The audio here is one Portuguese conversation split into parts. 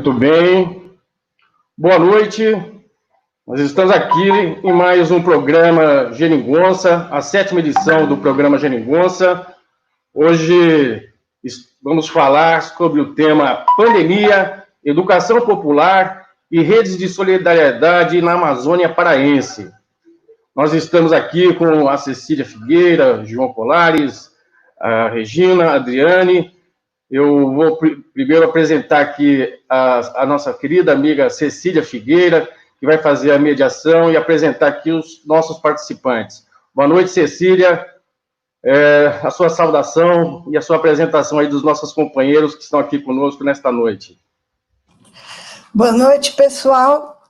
Muito bem. Boa noite. Nós estamos aqui em mais um programa Geringonça, a 7ª edição do programa Geringonça. Hoje vamos falar sobre o tema pandemia, educação popular e redes de solidariedade na Amazônia Paraense. Nós estamos aqui com a Cecília Figueira, João Colares, a Regina, a Adriane. Eu vou primeiro apresentar aqui a nossa querida amiga Cecília Figueira, que vai fazer a mediação e apresentar aqui os nossos participantes. Boa noite, Cecília. A sua saudação e a sua apresentação aí dos nossos companheiros que estão aqui conosco nesta noite. Boa noite, pessoal.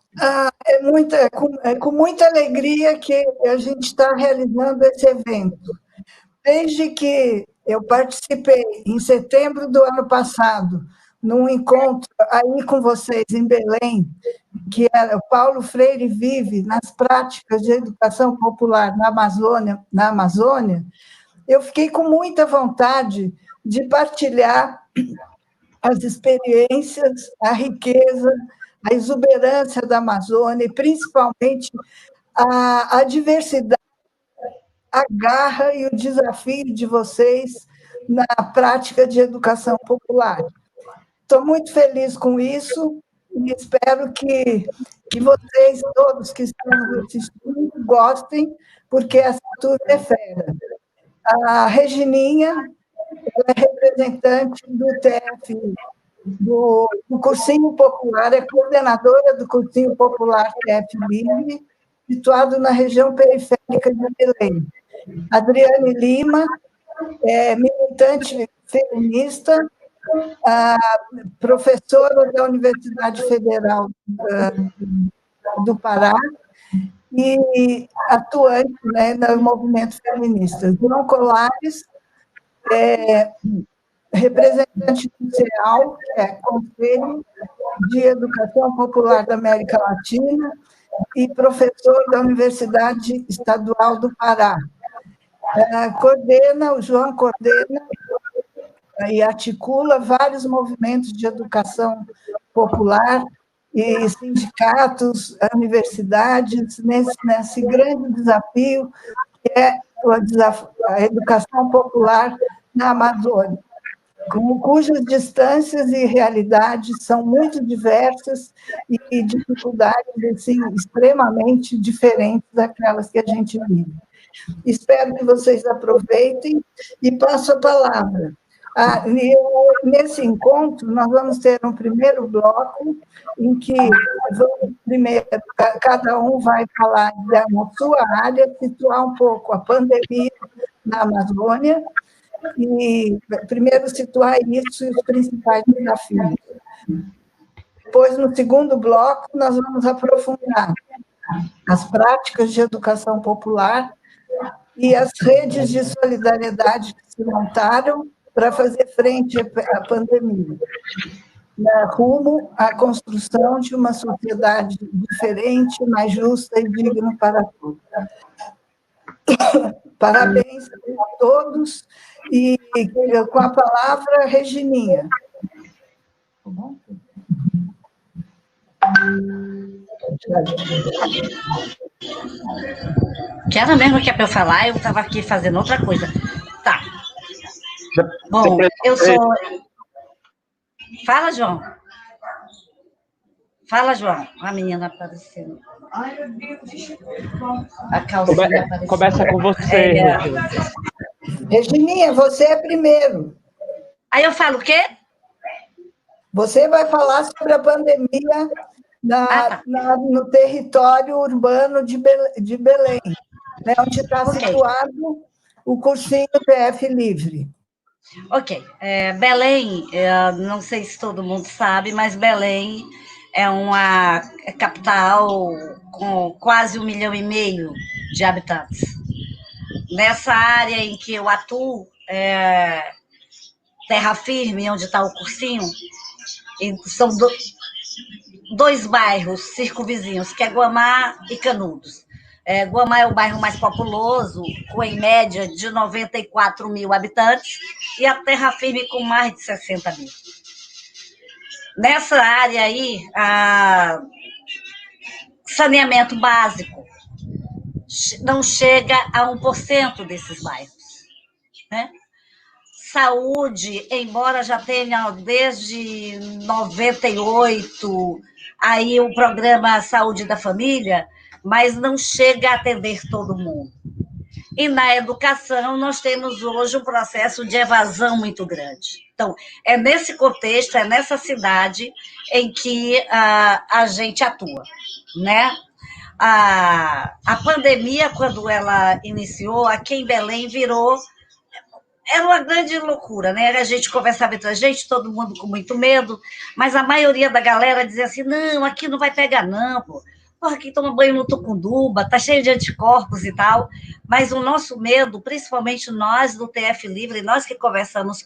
É com muita alegria que a gente está realizando esse evento. Desde que eu participei, em setembro do ano passado, num encontro aí com vocês em Belém, que era o Paulo Freire Vive nas práticas de educação popular na Amazônia, eu fiquei com muita vontade de partilhar as experiências, a riqueza, a exuberância da Amazônia e, principalmente, a diversidade, a garra e o desafio de vocês na prática de educação popular. Estou muito feliz com isso e espero que vocês, todos que estão nos assistindo, gostem, porque essa turma é fera. A Regininha, ela é representante do TF, do Cursinho Popular, é coordenadora do Cursinho Popular TF Livre, situado na região periférica de Belém. Adriane Lima é militante feminista, professora da Universidade Federal do Pará e atuante, né, no movimento feminista. João Colares é representante do CEAL, que é Conselho de Educação Popular da América Latina, e professor da Universidade Estadual do Pará. O João coordena e articula vários movimentos de educação popular e sindicatos, universidades, nesse grande desafio que é a educação popular na Amazônia, cujas distâncias e realidades são muito diversas e dificuldades assim, extremamente diferentes daquelas que a gente vive. Espero que vocês aproveitem e passo a palavra. Nesse encontro, nós vamos ter um primeiro bloco em que cada um vai falar da sua área, situar um pouco a pandemia na Amazônia e, primeiro, situar isso e os principais desafios. Depois, no segundo bloco, nós vamos aprofundar as práticas de educação popular e as redes de solidariedade que se montaram para fazer frente à pandemia, rumo à construção de uma sociedade diferente, mais justa e digna para todos. Parabéns a todos e com a palavra, Regininha. Que era mesmo que é para eu falar, eu estava aqui fazendo outra coisa. Tá. Bom, eu sou... Fala, João. Fala, João. A menina aparecendo. Ai, meu Deus. A calcinha aparecendo. Começa com você, Regininha, você é primeiro. Aí eu falo o quê? Você vai falar sobre a pandemia no território urbano de Belém, né, onde está situado o cursinho TF Livre. Ok. Belém, não sei se todo mundo sabe, mas Belém é uma capital com quase 1,5 milhão de habitantes. Nessa área em que eu atuo, Terra Firme, onde está o cursinho, são dois bairros circunvizinhos, que é Guamá e Canudos. Guamá é o bairro mais populoso, com em média de 94 mil habitantes, e a Terra Firme com mais de 60 mil. Nessa área aí, saneamento básico não chega a 1% desses bairros, né? Saúde, embora já tenha desde 98 aí o programa Saúde da Família, mas não chega a atender todo mundo. E na educação, nós temos hoje um processo de evasão muito grande. Então, é nesse contexto, é nessa cidade em que a gente atua, né? A pandemia, quando ela iniciou, aqui em Belém era uma grande loucura, né? A gente conversava entre a gente, todo mundo com muito medo, mas a maioria da galera dizia assim, não, aqui não vai pegar não, pô. Porra, aqui toma banho no tucunduba, tá cheio de anticorpos e tal, mas o nosso medo, principalmente nós do TF Livre, nós que conversamos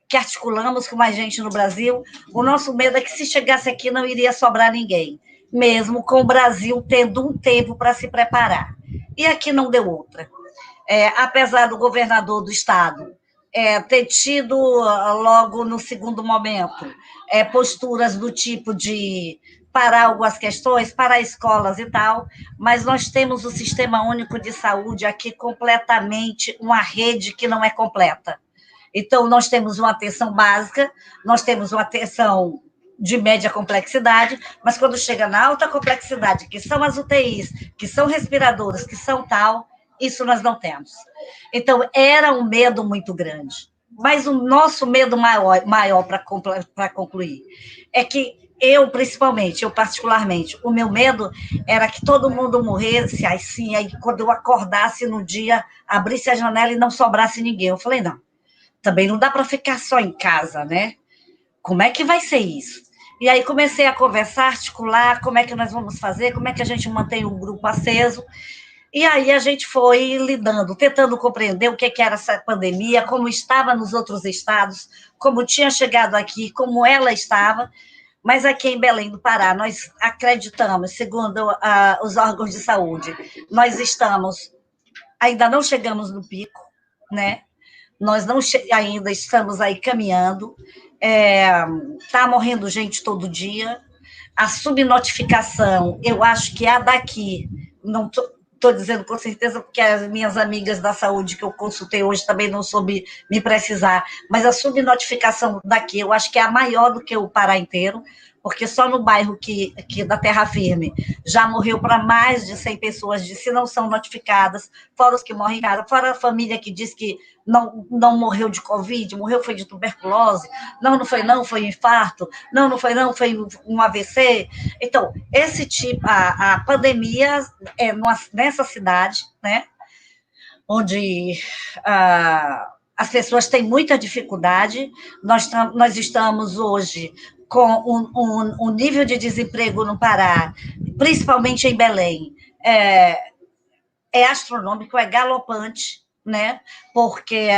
que articulamos com mais gente no Brasil, o nosso medo é que se chegasse aqui não iria sobrar ninguém, mesmo com o Brasil tendo um tempo para se preparar. E aqui não deu outra. Apesar do governador do estado ter tido, logo no segundo momento, posturas do tipo de parar algumas questões, parar escolas e tal, mas nós temos o Sistema Único de Saúde aqui completamente, uma rede que não é completa. Então, nós temos uma atenção básica, nós temos uma atenção de média complexidade, mas quando chega na alta complexidade, que são as UTIs, que são respiradores, que são tal, isso nós não temos. Então, era um medo muito grande. Mas o nosso medo maior para concluir, é que eu, principalmente, eu particularmente, o meu medo era que todo mundo morresse, aí quando eu acordasse no dia, abrisse a janela e não sobrasse ninguém. Eu falei, não, também não dá para ficar só em casa, né? Como é que vai ser isso? E aí comecei a conversar, articular, como é que nós vamos fazer, como é que a gente mantém o grupo aceso. E aí a gente foi lidando, tentando compreender o que era essa pandemia, como estava nos outros estados, como tinha chegado aqui, como ela estava. Mas aqui em Belém do Pará, nós acreditamos, segundo os órgãos de saúde, nós ainda não chegamos no pico, né? Nós não ainda estamos aí caminhando, está morrendo gente todo dia. A subnotificação, eu acho que a daqui, não estou dizendo com certeza, porque as minhas amigas da saúde que eu consultei hoje também não soube me precisar, mas a subnotificação daqui, eu acho que é a maior do que o Pará inteiro, porque só no bairro aqui da Terra Firme já morreu para mais de 100 pessoas, se não são notificadas, fora os que morrem em casa, fora a família que diz que não morreu de Covid, morreu foi de tuberculose, não foi não, foi infarto, não foi não, foi um AVC. Então, esse tipo, a pandemia nessa cidade, né, onde as pessoas têm muita dificuldade, nós estamos hoje com um nível de desemprego no Pará, principalmente em Belém, é astronômico, é galopante, né? Porque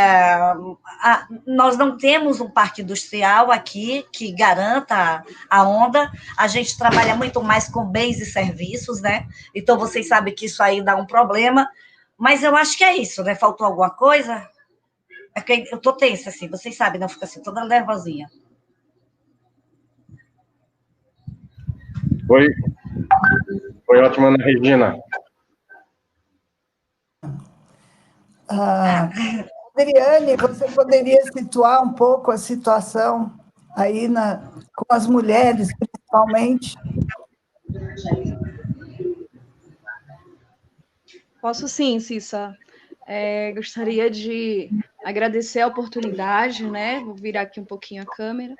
nós não temos um parque industrial aqui que garanta a onda, a gente trabalha muito mais com bens e serviços, né? Então, vocês sabem que isso aí dá um problema, mas eu acho que é isso, né? Faltou alguma coisa? É que eu tô tensa, assim, vocês sabem, não fica assim, toda nervosinha. Foi ótimo, Ana Regina. Adriane, você poderia situar um pouco a situação aí com as mulheres, principalmente? Posso sim, Cissa. Gostaria de agradecer a oportunidade, né? Vou virar aqui um pouquinho a câmera.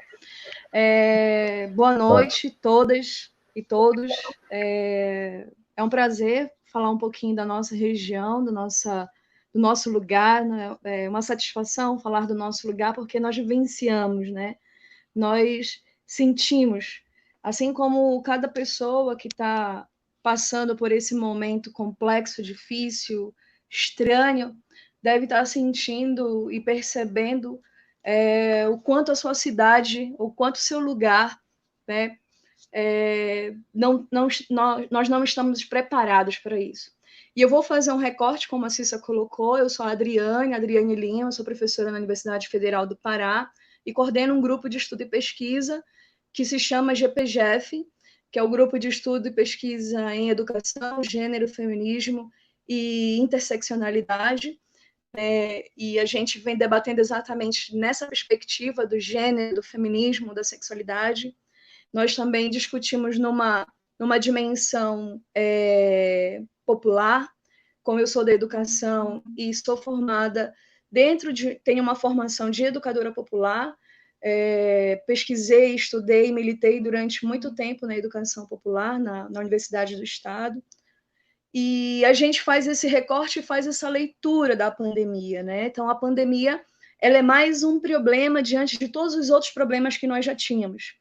Boa noite, todas e todos. É um prazer falar um pouquinho da nossa região, do nosso lugar, né? É uma satisfação falar do nosso lugar, porque nós vivenciamos, né? Nós sentimos, assim como cada pessoa que está passando por esse momento complexo, difícil, estranho, deve estar sentindo e percebendo o quanto a sua cidade, o quanto o seu lugar, né, nós não estamos preparados para isso. E eu vou fazer um recorte, como a Cissa colocou. Eu sou a Adriane Lima, sou professora na Universidade Federal do Pará, e coordeno um grupo de estudo e pesquisa que se chama GPGF, que é o Grupo de Estudo e Pesquisa em Educação, Gênero, Feminismo e Interseccionalidade, e a gente vem debatendo exatamente nessa perspectiva do gênero, do feminismo, da sexualidade. Nós também discutimos numa dimensão popular, como eu sou da educação e estou formada tenho uma formação de educadora popular, pesquisei, estudei, militei durante muito tempo na educação popular, na Universidade do Estado, e a gente faz esse recorte e faz essa leitura da pandemia, né? Então, a pandemia, ela é mais um problema diante de todos os outros problemas que nós já tínhamos.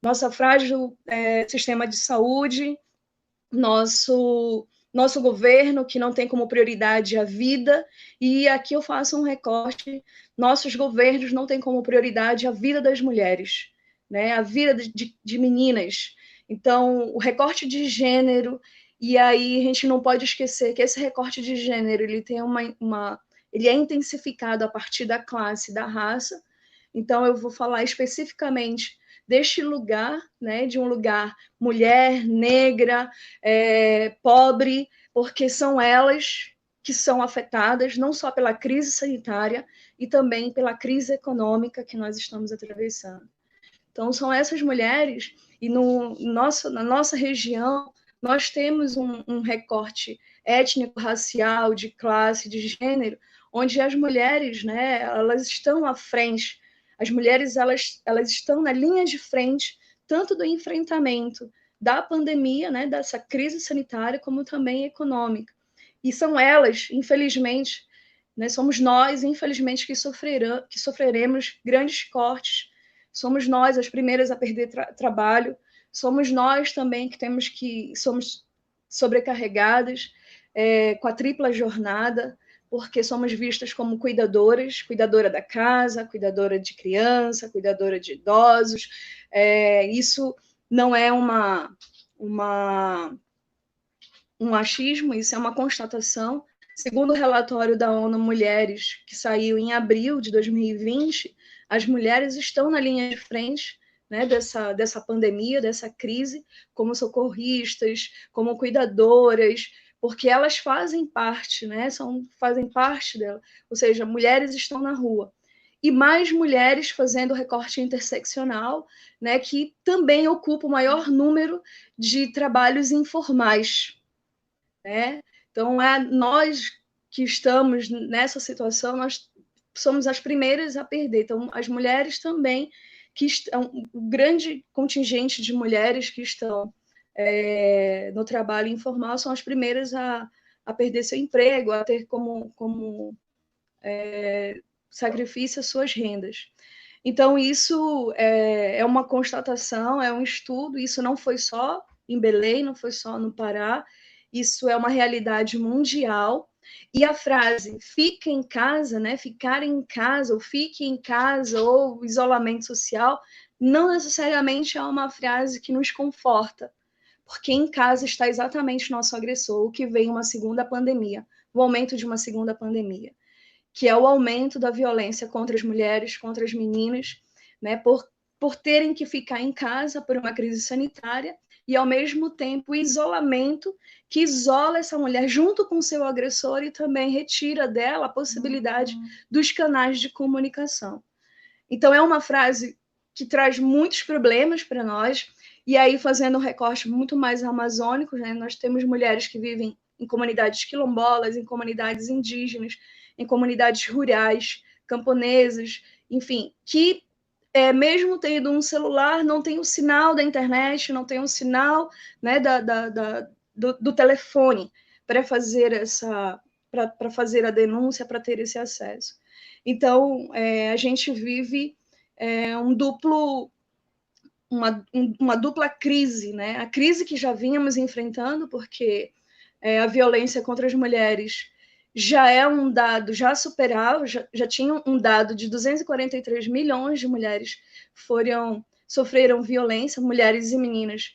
Nossa frágil sistema de saúde, nosso governo, que não tem como prioridade a vida, e aqui eu faço um recorte, nossos governos não têm como prioridade a vida das mulheres, né? A vida de meninas. Então, o recorte de gênero, e aí a gente não pode esquecer que esse recorte de gênero, ele tem ele é intensificado a partir da classe, da raça. Então, eu vou falar especificamente deste lugar, né, de um lugar mulher, negra, pobre, porque são elas que são afetadas não só pela crise sanitária e também pela crise econômica que nós estamos atravessando. Então, são essas mulheres, e na nossa região, nós temos um recorte étnico, racial, de classe, de gênero, onde as mulheres, né, elas estão à frente. As mulheres elas estão na linha de frente, tanto do enfrentamento da pandemia, né, dessa crise sanitária, como também econômica. E são elas, infelizmente, né, somos nós, infelizmente, que sofreremos grandes cortes. Somos nós as primeiras a perder trabalho. Somos nós também que somos sobrecarregadas com a tripla jornada, porque somos vistas como cuidadoras, cuidadora da casa, cuidadora de criança, cuidadora de idosos. Isso não é um machismo, isso é uma constatação. Segundo o relatório da ONU Mulheres, que saiu em abril de 2020, as mulheres estão na linha de frente, né, dessa pandemia, dessa crise, como socorristas, como cuidadoras, porque elas fazem parte, né, fazem parte dela, ou seja, mulheres estão na rua. E mais mulheres fazendo recorte interseccional, né, que também ocupa o maior número de trabalhos informais, né? Então, nós que estamos nessa situação, nós somos as primeiras a perder. Então, as mulheres também, que estão, o grande contingente de mulheres que estão no trabalho informal, são as primeiras a perder seu emprego, a ter como sacrifício as suas rendas. Então, isso é uma constatação, é um estudo, isso não foi só em Belém, não foi só no Pará, isso é uma realidade mundial. E a frase fica em casa, né, ficar em casa, ou fique em casa, ou isolamento social, não necessariamente é uma frase que nos conforta, porque em casa está exatamente o nosso agressor, o que vem uma segunda pandemia, o aumento de uma segunda pandemia, que é o aumento da violência contra as mulheres, contra as meninas, né, por terem que ficar em casa por uma crise sanitária, e, ao mesmo tempo, o isolamento que isola essa mulher junto com seu agressor e também retira dela a possibilidade dos canais de comunicação. Então, é uma frase que traz muitos problemas para nós, e aí, fazendo um recorte muito mais amazônico, né, nós temos mulheres que vivem em comunidades quilombolas, em comunidades indígenas, em comunidades rurais, camponesas, enfim, que mesmo tendo um celular, não tem o sinal da internet, não tem o sinal, né, do telefone para fazer fazer a denúncia, para ter esse acesso. Então, a gente vive uma dupla crise, né? A crise que já vínhamos enfrentando, porque a violência contra as mulheres já é um dado, já superava, já tinha um dado de 243 milhões de mulheres sofreram violência, mulheres e meninas.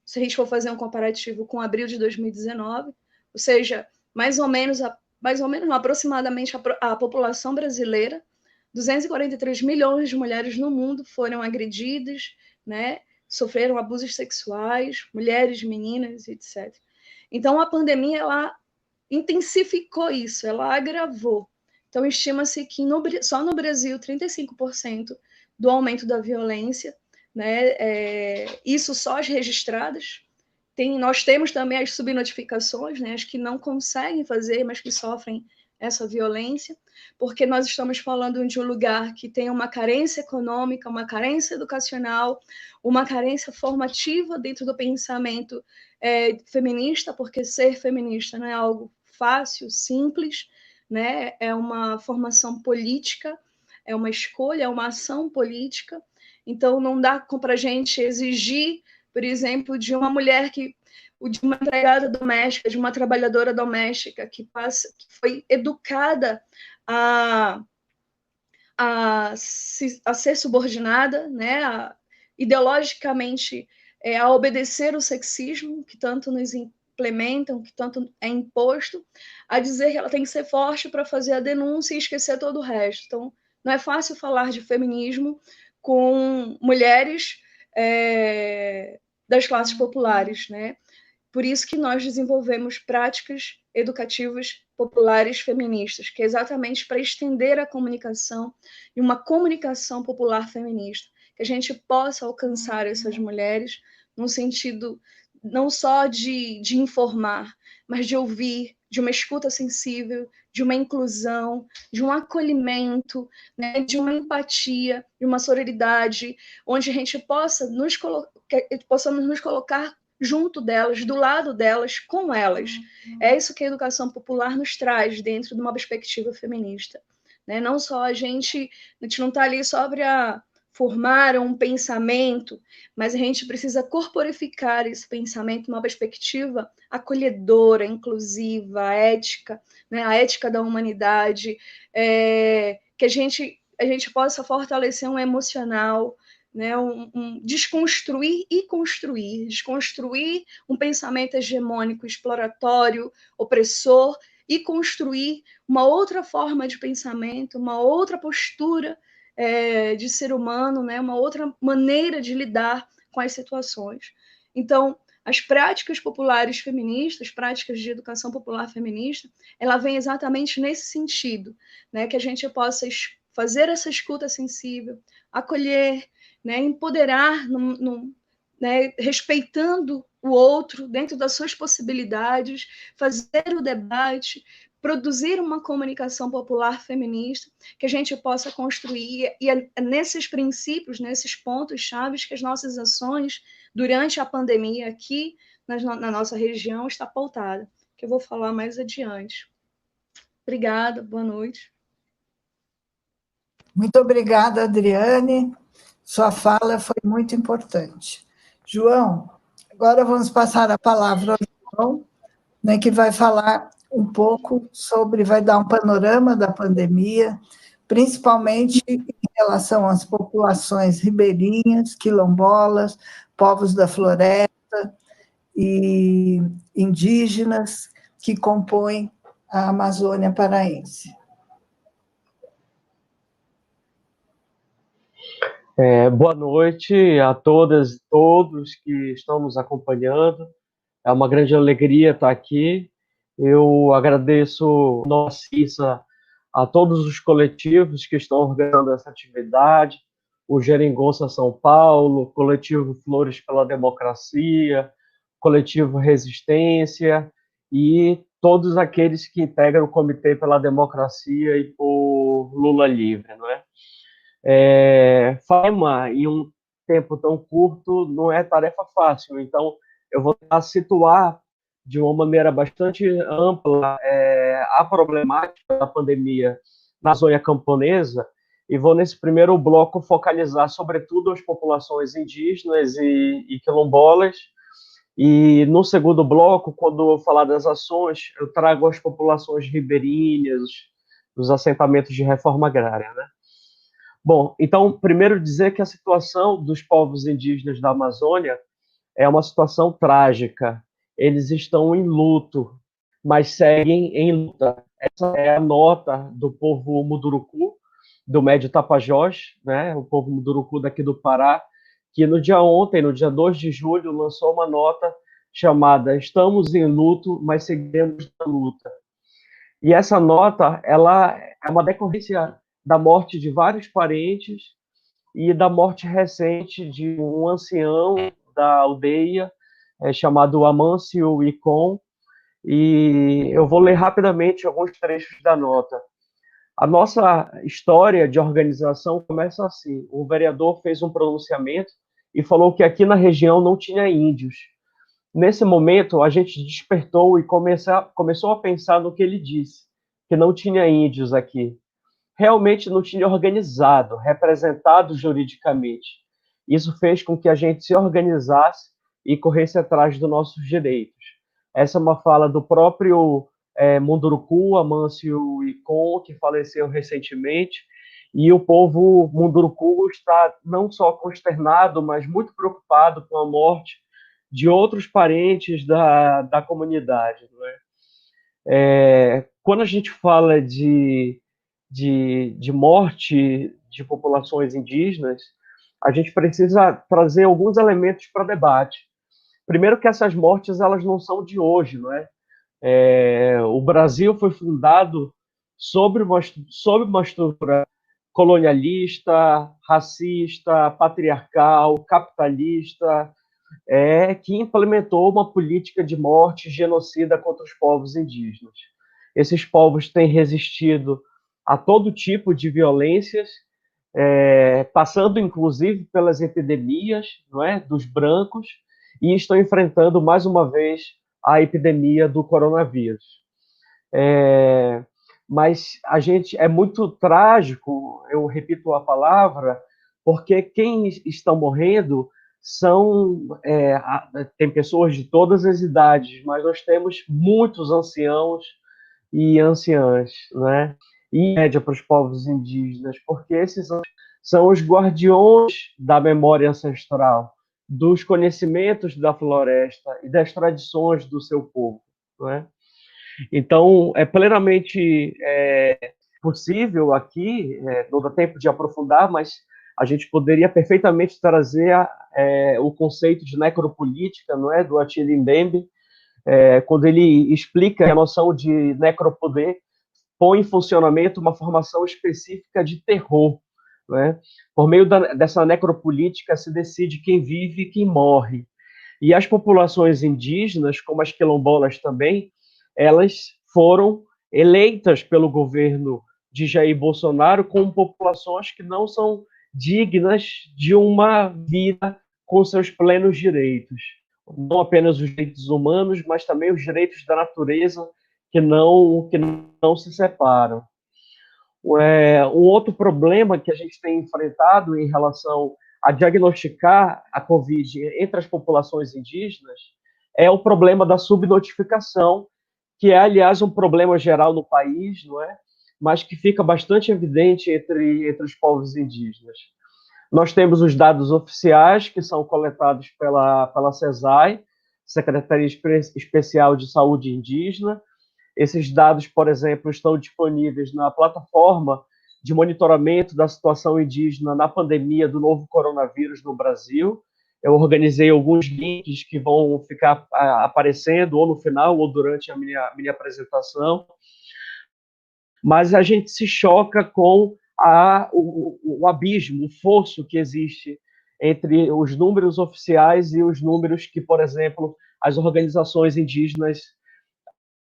Se a gente for fazer um comparativo com abril de 2019, ou seja, mais ou menos aproximadamente a população brasileira, 243 milhões de mulheres no mundo foram agredidas, né? Sofreram abusos sexuais, mulheres, meninas, etc. Então, a pandemia, ela intensificou isso, ela agravou. Então, estima-se que só no Brasil, 35% do aumento da violência, né? Isso só as registradas. Nós temos também as subnotificações, né? As que não conseguem fazer, mas que sofrem essa violência, porque nós estamos falando de um lugar que tem uma carência econômica, uma carência educacional, uma carência formativa dentro do pensamento feminista, porque ser feminista não é algo fácil, simples, né? É uma formação política, é uma escolha, é uma ação política. Então, não dá para a gente exigir, por exemplo, de uma mulher de uma empregada doméstica, de uma trabalhadora doméstica que foi educada a ser subordinada, né? Ideologicamente, a obedecer o sexismo que tanto nos implementam, que tanto é imposto, a dizer que ela tem que ser forte para fazer a denúncia e esquecer todo o resto. Então, não é fácil falar de feminismo com mulheres das classes populares, né? Por isso que nós desenvolvemos práticas educativas populares feministas, que é exatamente para estender a comunicação e uma comunicação popular feminista, que a gente possa alcançar essas mulheres no sentido não só de informar, mas de ouvir, de uma escuta sensível, de uma inclusão, de um acolhimento, né, de uma empatia, de uma sororidade, onde a gente possamos nos colocar junto delas, do lado delas, com elas. É isso que a educação popular nos traz dentro de uma perspectiva feminista. Né? Não só a gente não está ali só para formar um pensamento, mas a gente precisa corporificar esse pensamento numa perspectiva acolhedora, inclusiva, ética, né? A ética da humanidade, que a gente possa fortalecer um emocional, né, desconstruir e construir, desconstruir um pensamento hegemônico, exploratório, opressor, e construir uma outra forma de pensamento, uma outra postura de ser humano, né, uma outra maneira de lidar com as situações. Então, as práticas populares feministas, práticas de educação popular feminista, ela vem exatamente nesse sentido, né, que a gente possa fazer essa escuta sensível, acolher, né, empoderar, né, respeitando o outro dentro das suas possibilidades, fazer o debate, produzir uma comunicação popular feminista que a gente possa construir, e é nesses princípios, nesses pontos chaves que as nossas ações durante a pandemia aqui na nossa região está pautada, que eu vou falar mais adiante. Obrigada, boa noite. Muito obrigada, Adriane. Sua fala foi muito importante. João, agora vamos passar a palavra ao João, né, que vai falar um pouco vai dar um panorama da pandemia, principalmente em relação às populações ribeirinhas, quilombolas, povos da floresta e indígenas que compõem a Amazônia paraense. Boa noite a todas e todos que estão nos acompanhando. É uma grande alegria estar aqui. Eu agradeço nossa CISA a todos os coletivos que estão organizando essa atividade, o Geringonça São Paulo, o Coletivo Flores pela Democracia, o Coletivo Resistência e todos aqueles que integram o Comitê pela Democracia e por Lula Livre, não é? Falar em um tempo tão curto não é tarefa fácil, então eu vou tentar situar de uma maneira bastante ampla a problemática da pandemia na Amazônia camponesa e vou nesse primeiro bloco focalizar sobretudo as populações indígenas e quilombolas, e no segundo bloco, quando eu falar das ações, eu trago as populações ribeirinhas, os assentamentos de reforma agrária, né? Bom, então, primeiro dizer que a situação dos povos indígenas da Amazônia é uma situação trágica. Eles estão em luto, mas seguem em luta. Essa é a nota do povo Munduruku, do Médio Tapajós, né, o povo Munduruku daqui do Pará, que no dia 2 de julho, lançou uma nota chamada Estamos em luto, mas seguiremos na luta. E essa nota, ela é uma decorrência da morte de vários parentes e da morte recente de um ancião da aldeia, chamado Amâncio Icon, e eu vou ler rapidamente alguns trechos da nota. A nossa história de organização começa assim: o vereador fez um pronunciamento e falou que aqui na região não tinha índios. Nesse momento, a gente despertou e começou a pensar no que ele disse, que não tinha índios aqui. Realmente não tinha organizado, representado juridicamente. Isso fez com que a gente se organizasse e corresse atrás dos nossos direitos. Essa é uma fala do próprio Munduruku, Amâncio Icon, que faleceu recentemente, e o povo Munduruku está não só consternado, mas muito preocupado com a morte de outros parentes da comunidade. Não é? Quando a gente fala de morte de populações indígenas, a gente precisa trazer alguns elementos para debate. Primeiro que essas mortes elas não são de hoje, não é? O Brasil foi fundado sobre uma estrutura colonialista, racista, patriarcal, capitalista, que implementou uma política de morte genocida contra os povos indígenas. Esses povos têm resistido a todo tipo de violências, passando inclusive pelas epidemias, não é, dos brancos, e estão enfrentando mais uma vez a epidemia do coronavírus. Mas a gente é muito trágico, eu repito a palavra, porque quem estão morrendo tem pessoas de todas as idades, mas nós temos muitos anciãos e anciãs, né? E média para os povos indígenas, porque esses são os guardiões da memória ancestral, dos conhecimentos da floresta e das tradições do seu povo, não é? Então, é plenamente possível aqui, não dá tempo de aprofundar, mas a gente poderia perfeitamente trazer o conceito de necropolítica, não é, do Attila Mbembe, quando ele explica a noção de necropoder, põe em funcionamento uma formação específica de terror, né? Por meio dessa necropolítica se decide quem vive e quem morre. E as populações indígenas, como as quilombolas também, elas foram eleitas pelo governo de Jair Bolsonaro como populações que não são dignas de uma vida com seus plenos direitos. Não apenas os direitos humanos, mas também os direitos da natureza que não se separam. Um outro problema que a gente tem enfrentado em relação a diagnosticar a Covid entre as populações indígenas é o problema da subnotificação, que é, aliás, um problema geral no país, não é? Mas que fica bastante evidente entre os povos indígenas. Nós temos os dados oficiais, que são coletados pela SESAI, Secretaria Especial de Saúde Indígena. Esses dados, por exemplo, estão disponíveis na plataforma de monitoramento da situação indígena na pandemia do novo coronavírus no Brasil. Eu organizei alguns links que vão ficar aparecendo ou no final ou durante a minha apresentação. Mas a gente se choca com o abismo, o fosso que existe entre os números oficiais e os números que, por exemplo, as organizações indígenas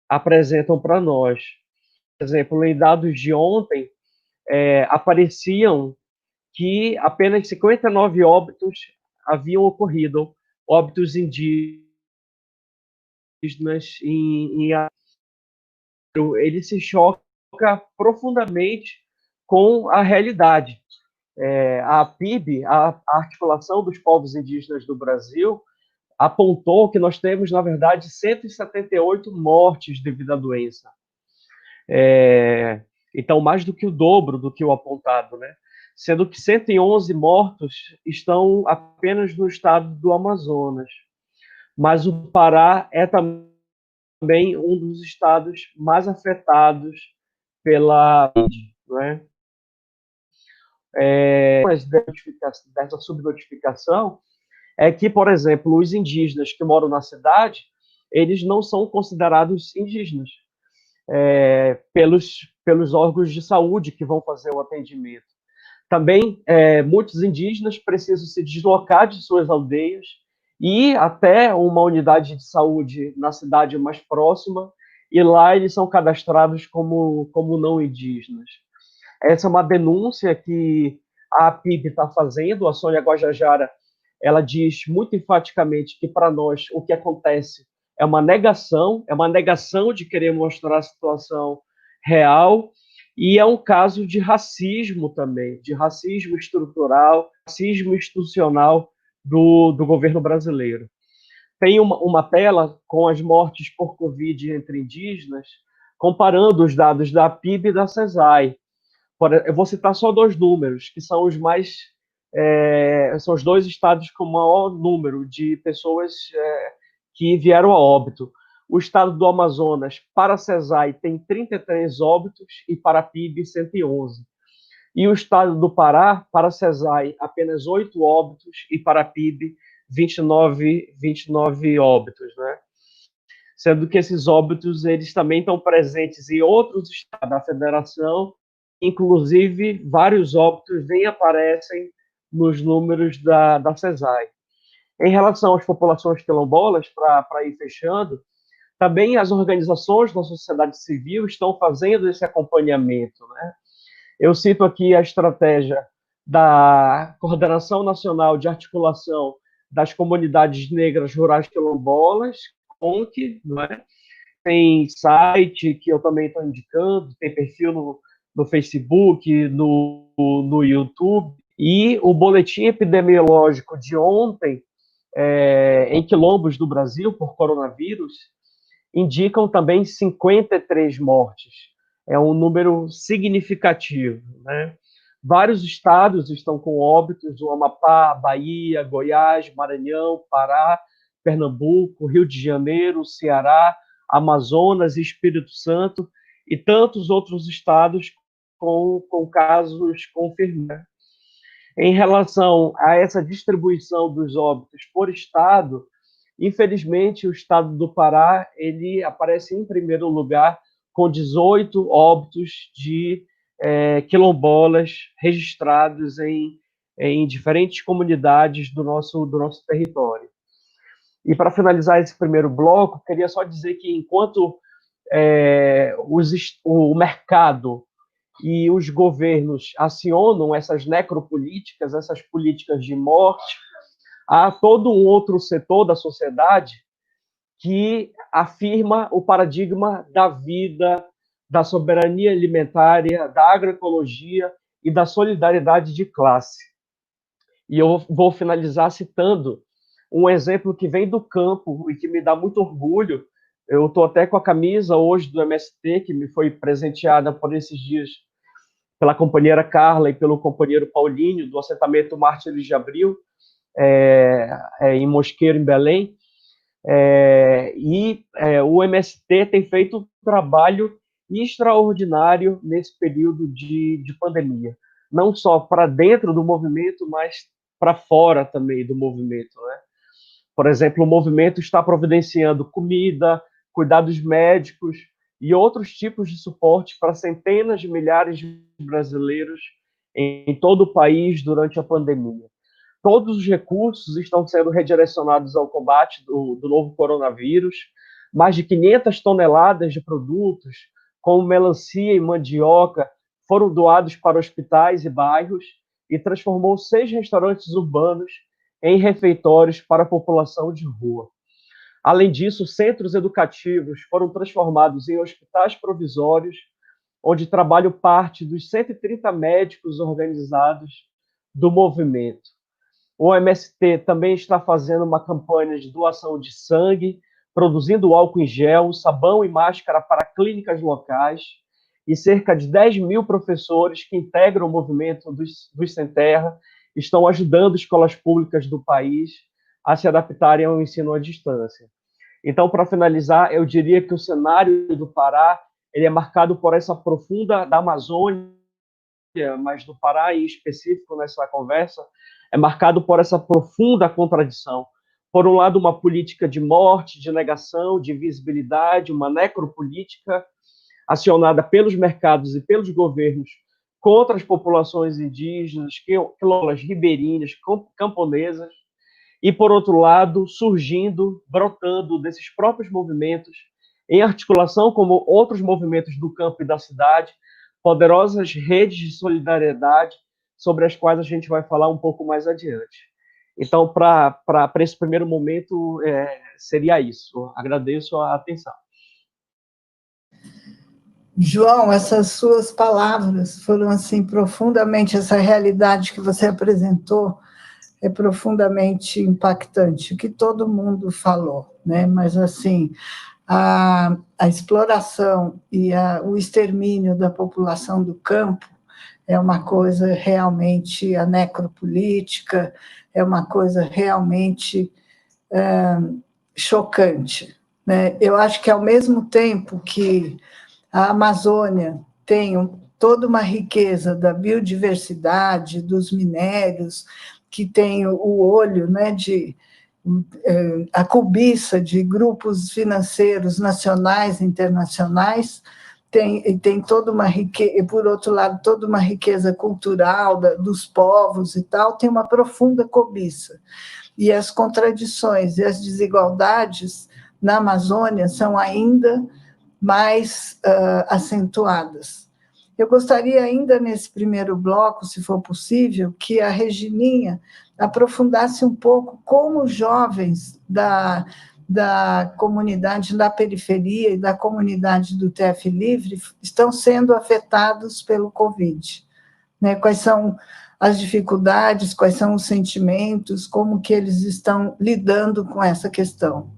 apresentam para nós. Por exemplo, em dados de ontem, apareciam que apenas 59 óbitos haviam ocorrido, óbitos indígenas ele se choca profundamente com a realidade. A PIB, a Articulação dos Povos Indígenas do Brasil, apontou que nós temos, na verdade, 178 mortes devido à doença. Então, mais do que o dobro do que o apontado, né? Sendo que 111 mortos estão apenas no estado do Amazonas. Mas o Pará é também um dos estados mais afetados pela Covid, não é? dessa subnotificação é que, por exemplo, os indígenas que moram na cidade, eles não são considerados indígenas pelos órgãos de saúde que vão fazer o atendimento. Também, muitos indígenas precisam se deslocar de suas aldeias e ir até uma unidade de saúde na cidade mais próxima, e lá eles são cadastrados como não indígenas. Essa é uma denúncia que a APIB está fazendo. A Sônia Guajajara, ela diz muito enfaticamente que, para nós, o que acontece é uma negação de querer mostrar a situação real, e é um caso de racismo também, de racismo estrutural, racismo institucional do governo brasileiro. Tem uma tela com as mortes por Covid entre indígenas, comparando os dados da APIB e da CESAI. Eu vou citar só 2 números, que são os mais... são os 2 estados com o maior número de pessoas que vieram a óbito. O estado do Amazonas, para a CESAI, tem 33 óbitos e para a PIB, 111. E o estado do Pará, para a CESAI, apenas 8 óbitos e para a PIB, 29 óbitos, né? Sendo que esses óbitos eles também estão presentes em outros estados da federação, inclusive vários óbitos nem aparecem nos números da CESAI. Em relação às populações quilombolas, para ir fechando, também as organizações da sociedade civil estão fazendo esse acompanhamento, né? Eu cito aqui a estratégia da Coordenação Nacional de Articulação das Comunidades Negras Rurais Quilombolas, CONQ, não é? Tem site que eu também estou indicando, tem perfil no Facebook, no YouTube, e o boletim epidemiológico de ontem, em quilombos do Brasil por coronavírus, indicam também 53 mortes. É um número significativo, né? Vários estados estão com óbitos: o Amapá, Bahia, Goiás, Maranhão, Pará, Pernambuco, Rio de Janeiro, Ceará, Amazonas e Espírito Santo, e tantos outros estados com casos confirmados. Em relação a essa distribuição dos óbitos por estado, infelizmente, o estado do Pará ele aparece em primeiro lugar, com 18 óbitos de quilombolas registrados em diferentes comunidades do nosso território. E, para finalizar esse primeiro bloco, queria só dizer que, enquanto o mercado e os governos acionam essas necropolíticas, essas políticas de morte, há todo um outro setor da sociedade que afirma o paradigma da vida, da soberania alimentar, da agroecologia e da solidariedade de classe. E eu vou finalizar citando um exemplo que vem do campo e que me dá muito orgulho. Eu estou até com a camisa hoje do MST, que me foi presenteada por esses dias pela companheira Carla e pelo companheiro Paulinho, do assentamento Mártires de Abril, em Mosqueiro, em Belém. O MST tem feito um trabalho extraordinário nesse período de pandemia, não só para dentro do movimento, mas para fora também do movimento, né? Por exemplo, o movimento está providenciando comida, cuidados médicos e outros tipos de suporte para centenas de milhares de brasileiros em todo o país durante a pandemia. Todos os recursos estão sendo redirecionados ao combate do novo coronavírus. Mais de 500 toneladas de produtos, como melancia e mandioca, foram doados para hospitais e bairros e transformou 6 restaurantes urbanos em refeitórios para a população de rua. Além disso, centros educativos foram transformados em hospitais provisórios, onde trabalham parte dos 130 médicos organizados do movimento. O MST também está fazendo uma campanha de doação de sangue, produzindo álcool em gel, sabão e máscara para clínicas locais, e cerca de 10 mil professores que integram o movimento dos Sem Terra estão ajudando escolas públicas do país a se adaptarem ao ensino à distância. Então, para finalizar, eu diria que o cenário do Pará ele é marcado por essa profunda da Amazônia mas do Pará em específico nessa conversa, é marcado por essa profunda contradição. Por um lado, uma política de morte, de negação, de invisibilidade, uma necropolítica acionada pelos mercados e pelos governos contra as populações indígenas, quilombolas, ribeirinhas, camponesas, e, por outro lado, surgindo, brotando desses próprios movimentos, em articulação com outros movimentos do campo e da cidade, poderosas redes de solidariedade, sobre as quais a gente vai falar um pouco mais adiante. Então, para esse primeiro momento, seria isso. Agradeço a atenção. João, essas suas palavras foram, assim, profundamente, essa realidade que você apresentou é profundamente impactante, o que todo mundo falou, né? Mas, assim, a exploração e o extermínio da população do campo é uma coisa realmente, a necropolítica é uma coisa realmente chocante, né? Eu acho que, ao mesmo tempo que a Amazônia tem toda uma riqueza da biodiversidade, dos minérios, que tem o olho, né, a cobiça de grupos financeiros nacionais e internacionais, tem toda uma riqueza, e, por outro lado, toda uma riqueza cultural dos povos e tal, tem uma profunda cobiça. E as contradições e as desigualdades na Amazônia são ainda mais acentuadas. Eu gostaria ainda, nesse primeiro bloco, se for possível, que a Regininha aprofundasse um pouco como os jovens da comunidade da periferia e da comunidade do TF Livre estão sendo afetados pelo Covid, né? Quais são as dificuldades, quais são os sentimentos, como que eles estão lidando com essa questão.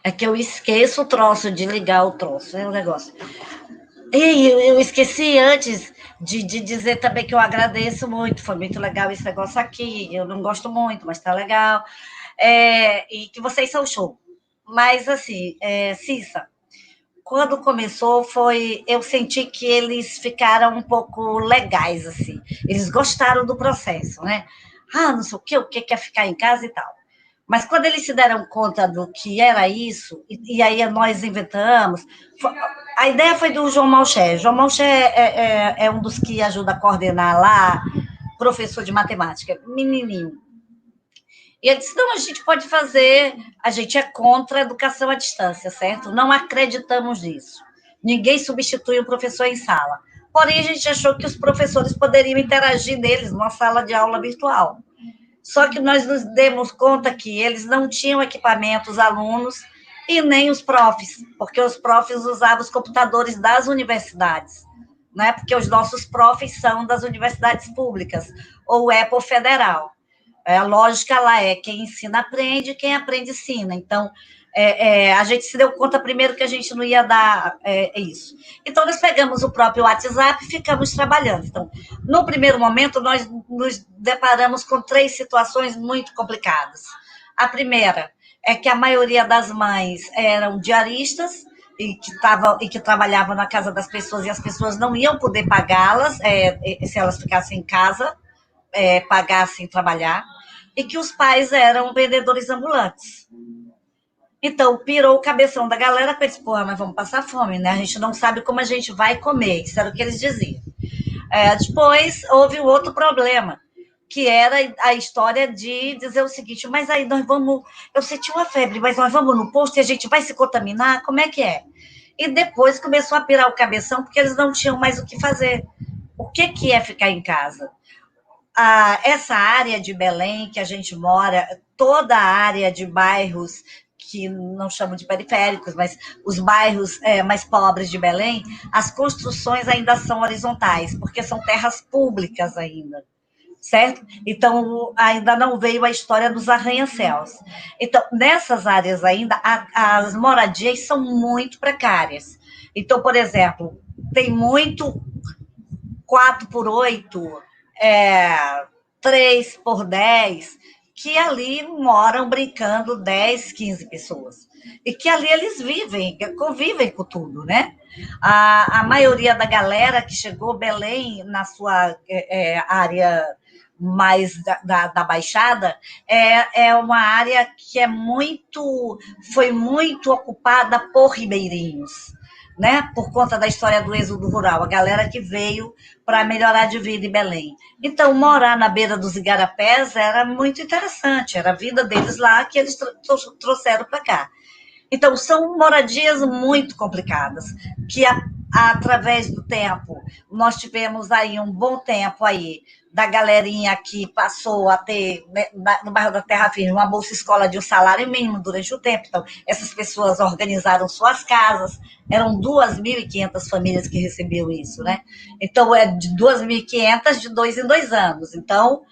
É que eu esqueço o troço de ligar o troço, é o negócio. E eu esqueci antes de dizer também que eu agradeço muito, foi muito legal esse negócio aqui, eu não gosto muito, mas tá legal, e que vocês são show. Mas, assim, Cissa, quando começou, eu senti que eles ficaram um pouco legais, assim, eles gostaram do processo, né? Não sei o que é ficar em casa e tal. Mas quando eles se deram conta do que era isso, e aí nós inventamos, a ideia foi do João Malcher. João Malcher é um dos que ajuda a coordenar lá, professor de matemática, menininho. E ele disse, não, a gente pode fazer, a gente é contra a educação à distância, certo? Não acreditamos nisso. Ninguém substitui o professor em sala. Porém, a gente achou que os professores poderiam interagir neles numa sala de aula virtual. Só que nós nos demos conta que eles não tinham equipamento, os alunos, e nem os profs, porque os profs usavam os computadores das universidades, né? Porque os nossos profs são das universidades públicas, ou EPO federal. A lógica lá é quem ensina aprende, quem aprende ensina. Então, a gente se deu conta primeiro que a gente não ia dar isso. Então, nós pegamos o próprio WhatsApp e ficamos trabalhando. Então, no primeiro momento, nós nos deparamos com 3 situações muito complicadas. A primeira é que a maioria das mães eram diaristas e que trabalhavam na casa das pessoas, e as pessoas não iam poder pagá-las se elas ficassem em casa, pagassem trabalhar, e que os pais eram vendedores ambulantes. Então, pirou o cabeção da galera, que eles, porra, mas vamos passar fome, né? A gente não sabe como a gente vai comer, isso era o que eles diziam. Depois, houve um outro problema, que era a história de dizer o seguinte, mas aí nós vamos, eu senti uma febre, mas nós vamos no posto e a gente vai se contaminar, como é que é? E depois começou a pirar o cabeção, porque eles não tinham mais o que fazer. O que é ficar em casa? Essa área de Belém que a gente mora, toda a área de bairros que não chamam de periféricos, mas os bairros mais pobres de Belém, as construções ainda são horizontais, porque são terras públicas ainda, certo? Então, ainda não veio a história dos arranha-céus. Então, nessas áreas ainda, as moradias são muito precárias. Então, por exemplo, tem muito 4x8, 3x10, que ali moram brincando 10, 15 pessoas. E que ali eles vivem, convivem com tudo, né? A maioria da galera que chegou, Belém, na sua área mais da Baixada, é uma área que foi muito ocupada por ribeirinhos, né? Por conta da história do êxodo rural, a galera que veio para melhorar de vida em Belém. Então, morar na beira dos igarapés era muito interessante, era a vida deles lá que eles trouxeram para cá. Então, são moradias muito complicadas, que através do tempo, nós tivemos aí um bom tempo aí, da galerinha que passou a ter, né, no bairro da Terra Firme, uma bolsa escola de um salário mínimo durante o tempo. Então, essas pessoas organizaram suas casas, eram 2.500 famílias que recebiam isso, né? Então, é de 2.500 de 2 em 2 anos. Então,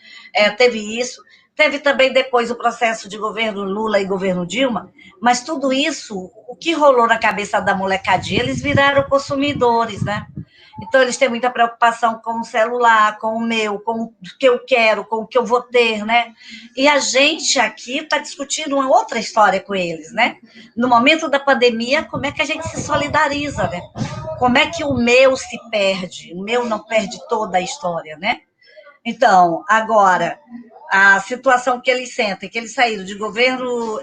teve isso. Teve também depois o processo de governo Lula e governo Dilma, mas tudo isso, o que rolou na cabeça da molecadinha, eles viraram consumidores, né? Então, eles têm muita preocupação com o celular, com o meu, com o que eu quero, com o que eu vou ter, né? E a gente aqui está discutindo uma outra história com eles, né? No momento da pandemia, como é que a gente se solidariza, né? Como é que o meu se perde? O meu não perde toda a história, né? Então, agora, a situação que eles sentem, que eles saíram de governo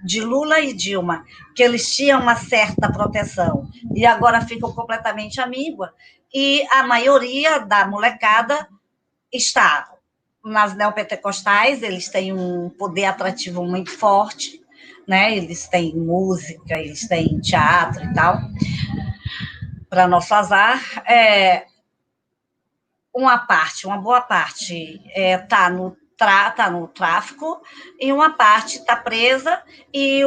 de Lula e Dilma, que eles tinham uma certa proteção, e agora ficam completamente amígua, e a maioria da molecada está nas neopentecostais, eles têm um poder atrativo muito forte, né? Eles têm música, eles têm teatro e tal. Para nosso azar, uma boa parte está no tráfico e uma parte está presa, e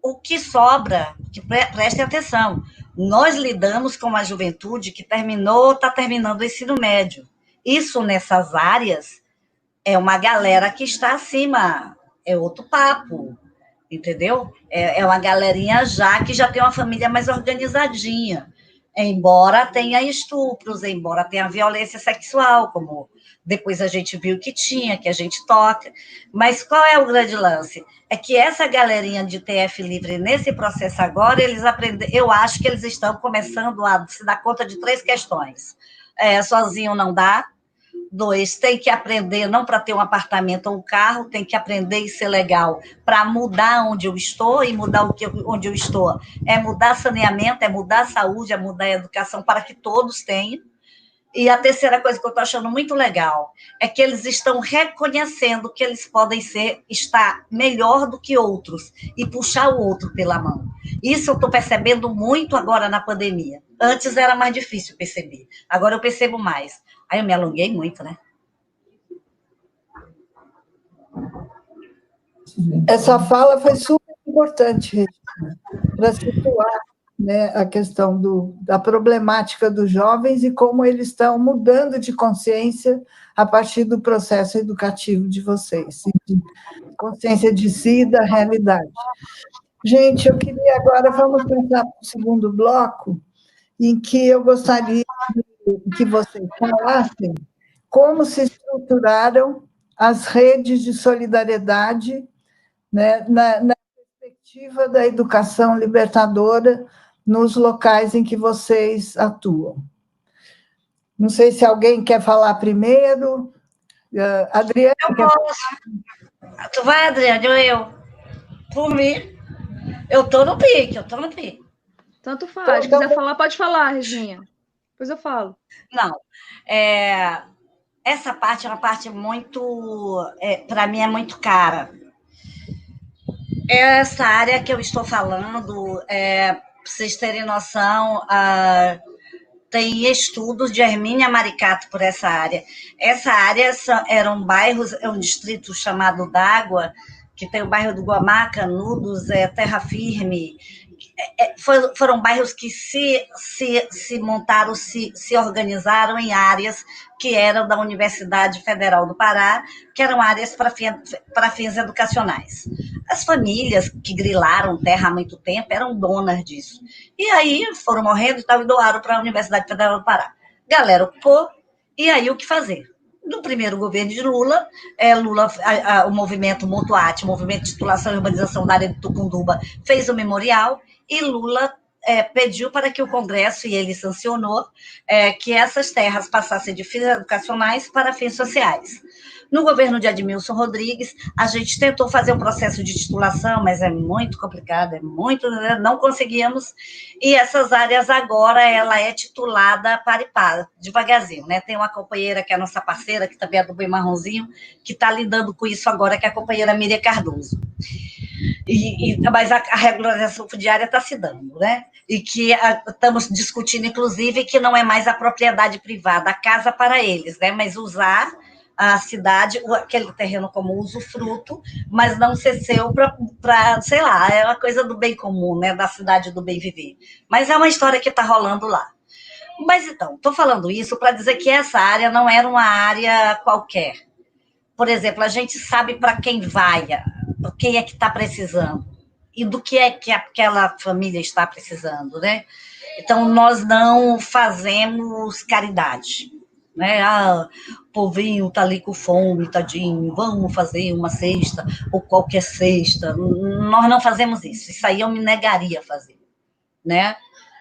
o que sobra, que prestem atenção, nós lidamos com uma juventude que está terminando o ensino médio. Isso nessas áreas é uma galera que está acima, é outro papo, entendeu? É uma galerinha que já tem uma família mais organizadinha, embora tenha estupros, embora tenha violência sexual, como depois a gente viu que tinha, que a gente toca. Mas qual é o grande lance? É que essa galerinha de TF livre, nesse processo agora, eles aprendem, eu acho que eles estão começando a se dar conta de 3 questões. Sozinho não dá. 2, tem que aprender não para ter um apartamento ou um carro, tem que aprender e ser legal para mudar onde eu estou, e mudar onde eu estou é mudar saneamento, é mudar saúde, é mudar a educação para que todos tenham. E a terceira coisa que eu estou achando muito legal é que eles estão reconhecendo que eles podem estar melhor do que outros e puxar o outro pela mão. Isso eu estou percebendo muito agora na pandemia. Antes era mais difícil perceber, agora eu percebo mais. Aí eu me alonguei muito, né? Essa fala foi super importante, para situar, né, a questão da problemática dos jovens e como eles estão mudando de consciência a partir do processo educativo de vocês, de consciência de si e da realidade. Gente, eu queria agora, vamos passar para o segundo bloco, em que eu gostaria que vocês falassem como se estruturaram as redes de solidariedade, né, na perspectiva da educação libertadora nos locais em que vocês atuam. Não sei se alguém quer falar primeiro. Adriane? Eu posso. Tu vai, Adriane, ou eu? Por mim, eu estou no pique. Tanto faz. Se quiser falar, pode falar, Reginha. Depois eu falo. Não. Essa parte é uma parte muito... para mim, é muito cara. Essa área que eu estou falando, para vocês terem noção, tem estudos de Hermínia Maricato por essa área. Essa área eram bairros, um distrito chamado D'Água, que tem o bairro do Guamá, Canudos, Terra Firme. Foram bairros que se montaram, se organizaram em áreas que eram da Universidade Federal do Pará, que eram áreas para fins educacionais. As famílias que grilaram terra há muito tempo eram donas disso. E aí foram morrendo e tal, e doaram para a Universidade Federal do Pará. Galera ocupou, e aí o que fazer? No primeiro governo de Lula, o movimento Motuate, o movimento de titulação e urbanização da área de Tucunduba, fez o memorial, e Lula pediu para que o Congresso, e ele sancionou, que essas terras passassem de fins educacionais para fins sociais. No governo de Admilson Rodrigues, a gente tentou fazer um processo de titulação, mas é muito complicado, não conseguimos, e essas áreas agora, ela é titulada para e para, devagarzinho, né? Tem uma companheira que é a nossa parceira, que também é do Bem Marronzinho, que está lidando com isso agora, que é a companheira Miriam Cardoso. Mas a regularização fundiária está se dando, né? E que estamos discutindo, inclusive, que não é mais a propriedade privada, a casa para eles, né? Mas usar a cidade, aquele terreno como usufruto, mas não ser seu para, sei lá, é uma coisa do bem comum, né? Da cidade do bem viver. Mas é uma história que está rolando lá. Mas então, estou falando isso para dizer que essa área não era uma área qualquer. Por exemplo, a gente sabe para quem vai, quem é que está precisando e do que é que aquela família está precisando, né? Então, nós não fazemos caridade, né? O povinho está ali com fome, tadinho, vamos fazer uma cesta ou qualquer cesta. Nós não fazemos isso. Isso aí eu me negaria a fazer, né?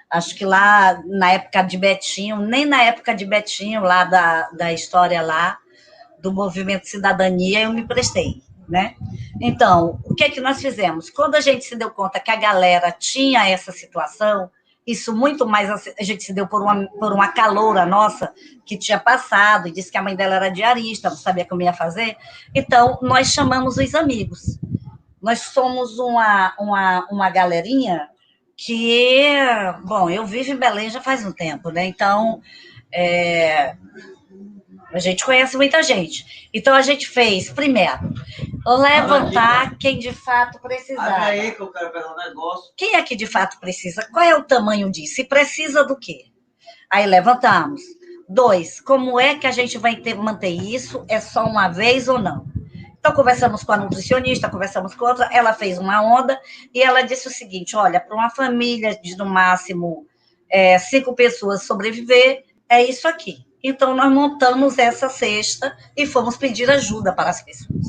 Acho que lá, na época de Betinho, nem na época de Betinho, lá da história lá, do Movimento Cidadania, eu me prestei, né? Então, o que é que nós fizemos? Quando a gente se deu conta que a galera tinha essa situação, isso muito mais a gente se deu por uma caloura nossa, que tinha passado, e disse que a mãe dela era diarista, não sabia como ia fazer, então nós chamamos os amigos. Nós somos uma galerinha que, bom, eu vivo em Belém já faz um tempo, né? Então, a gente conhece muita gente. Então, a gente fez, primeiro, levantar quem de fato precisava. Aí que eu quero pegar um negócio. Quem é que de fato precisa? Qual é o tamanho disso? E precisa do quê? Aí levantamos. 2, como é que a gente vai manter isso? É só uma vez ou não? Então, conversamos com a nutricionista, conversamos com outra, ela fez uma onda e ela disse o seguinte, olha, para uma família de, no máximo, 5 pessoas sobreviver, é isso aqui. Então, nós montamos essa cesta e fomos pedir ajuda para as pessoas.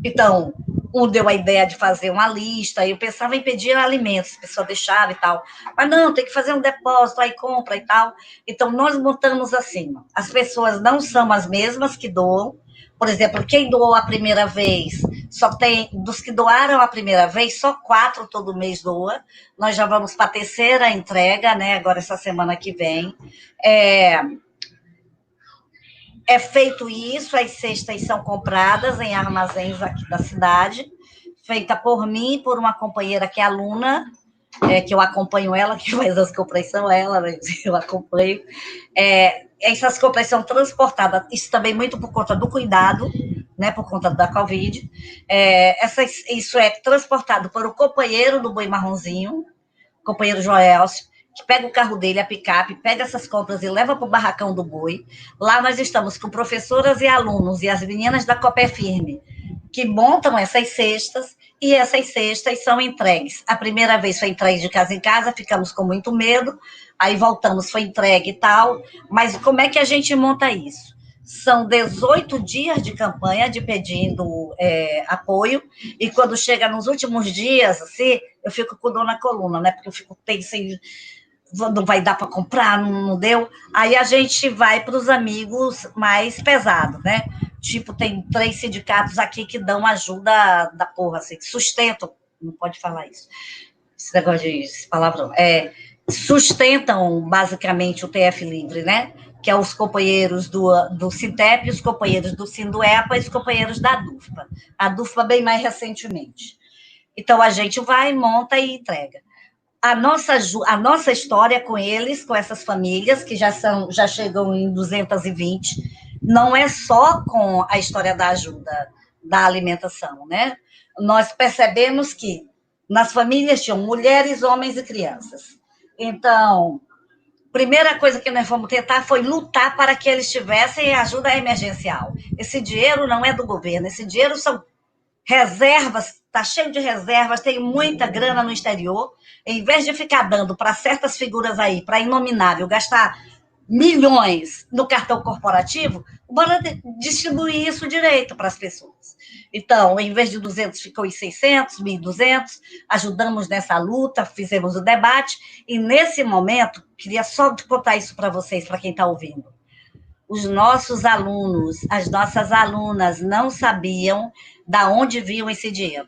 Então, um deu a ideia de fazer uma lista, eu pensava em pedir alimentos, a pessoa deixava e tal. Mas não, tem que fazer um depósito, aí compra e tal. Então, nós montamos assim, as pessoas não são as mesmas que doam. Por exemplo, quem doou a primeira vez, só tem, dos que doaram a primeira vez, só 4 todo mês doa. Nós já vamos para a terceira entrega, né? Agora, essa semana que vem. É feito isso, as cestas são compradas em armazéns aqui da cidade, feita por mim e por uma companheira que é aluna, que eu acompanho ela, que faz as compras são ela, mas eu acompanho. Essas compras são transportadas, isso também muito por conta do cuidado, né, por conta da Covid. Isso é transportado por um companheiro do Boi Marronzinho, companheiro Joelcio, que pega o carro dele, a picape, pega essas compras e leva para o barracão do boi. Lá nós estamos com professoras e alunos e as meninas da Copé Firme, que montam essas cestas, e essas cestas são entregues. A primeira vez foi entregue de casa em casa, ficamos com muito medo, aí voltamos, foi entregue e tal, mas como é que a gente monta isso? São 18 dias de campanha de pedindo apoio, e quando chega nos últimos dias, assim, eu fico com dor na coluna, né? Porque eu fico pensando, não vai dar para comprar, não deu. Aí a gente vai para os amigos mais pesados, né? Tipo, tem 3 sindicatos aqui que dão ajuda da porra, assim, que sustentam, não pode falar isso, esse negócio de palavrão, sustentam basicamente o TF Livre, né? Que é os companheiros do Sintep, os companheiros do Sinduepa e os companheiros da DUFPA. A DUFPA bem mais recentemente. Então, a gente vai, monta e entrega. A nossa história com eles, com essas famílias, que já chegam em 220, não é só com a história da ajuda, da alimentação, né? Nós percebemos que nas famílias tinham mulheres, homens e crianças. Então, primeira coisa que nós fomos tentar foi lutar para que eles tivessem ajuda emergencial. Esse dinheiro não é do governo, esse dinheiro são reservas, está cheio de reservas, tem muita grana no exterior. Em vez de ficar dando para certas figuras aí, para inominável, gastar milhões no cartão corporativo, bora distribuir isso direito para as pessoas. Então, em vez de 200, ficou em 600, 1.200, ajudamos nessa luta, fizemos o debate, e nesse momento, queria só contar isso para vocês, para quem está ouvindo. Os nossos alunos, as nossas alunas não sabiam da onde vinha esse dinheiro.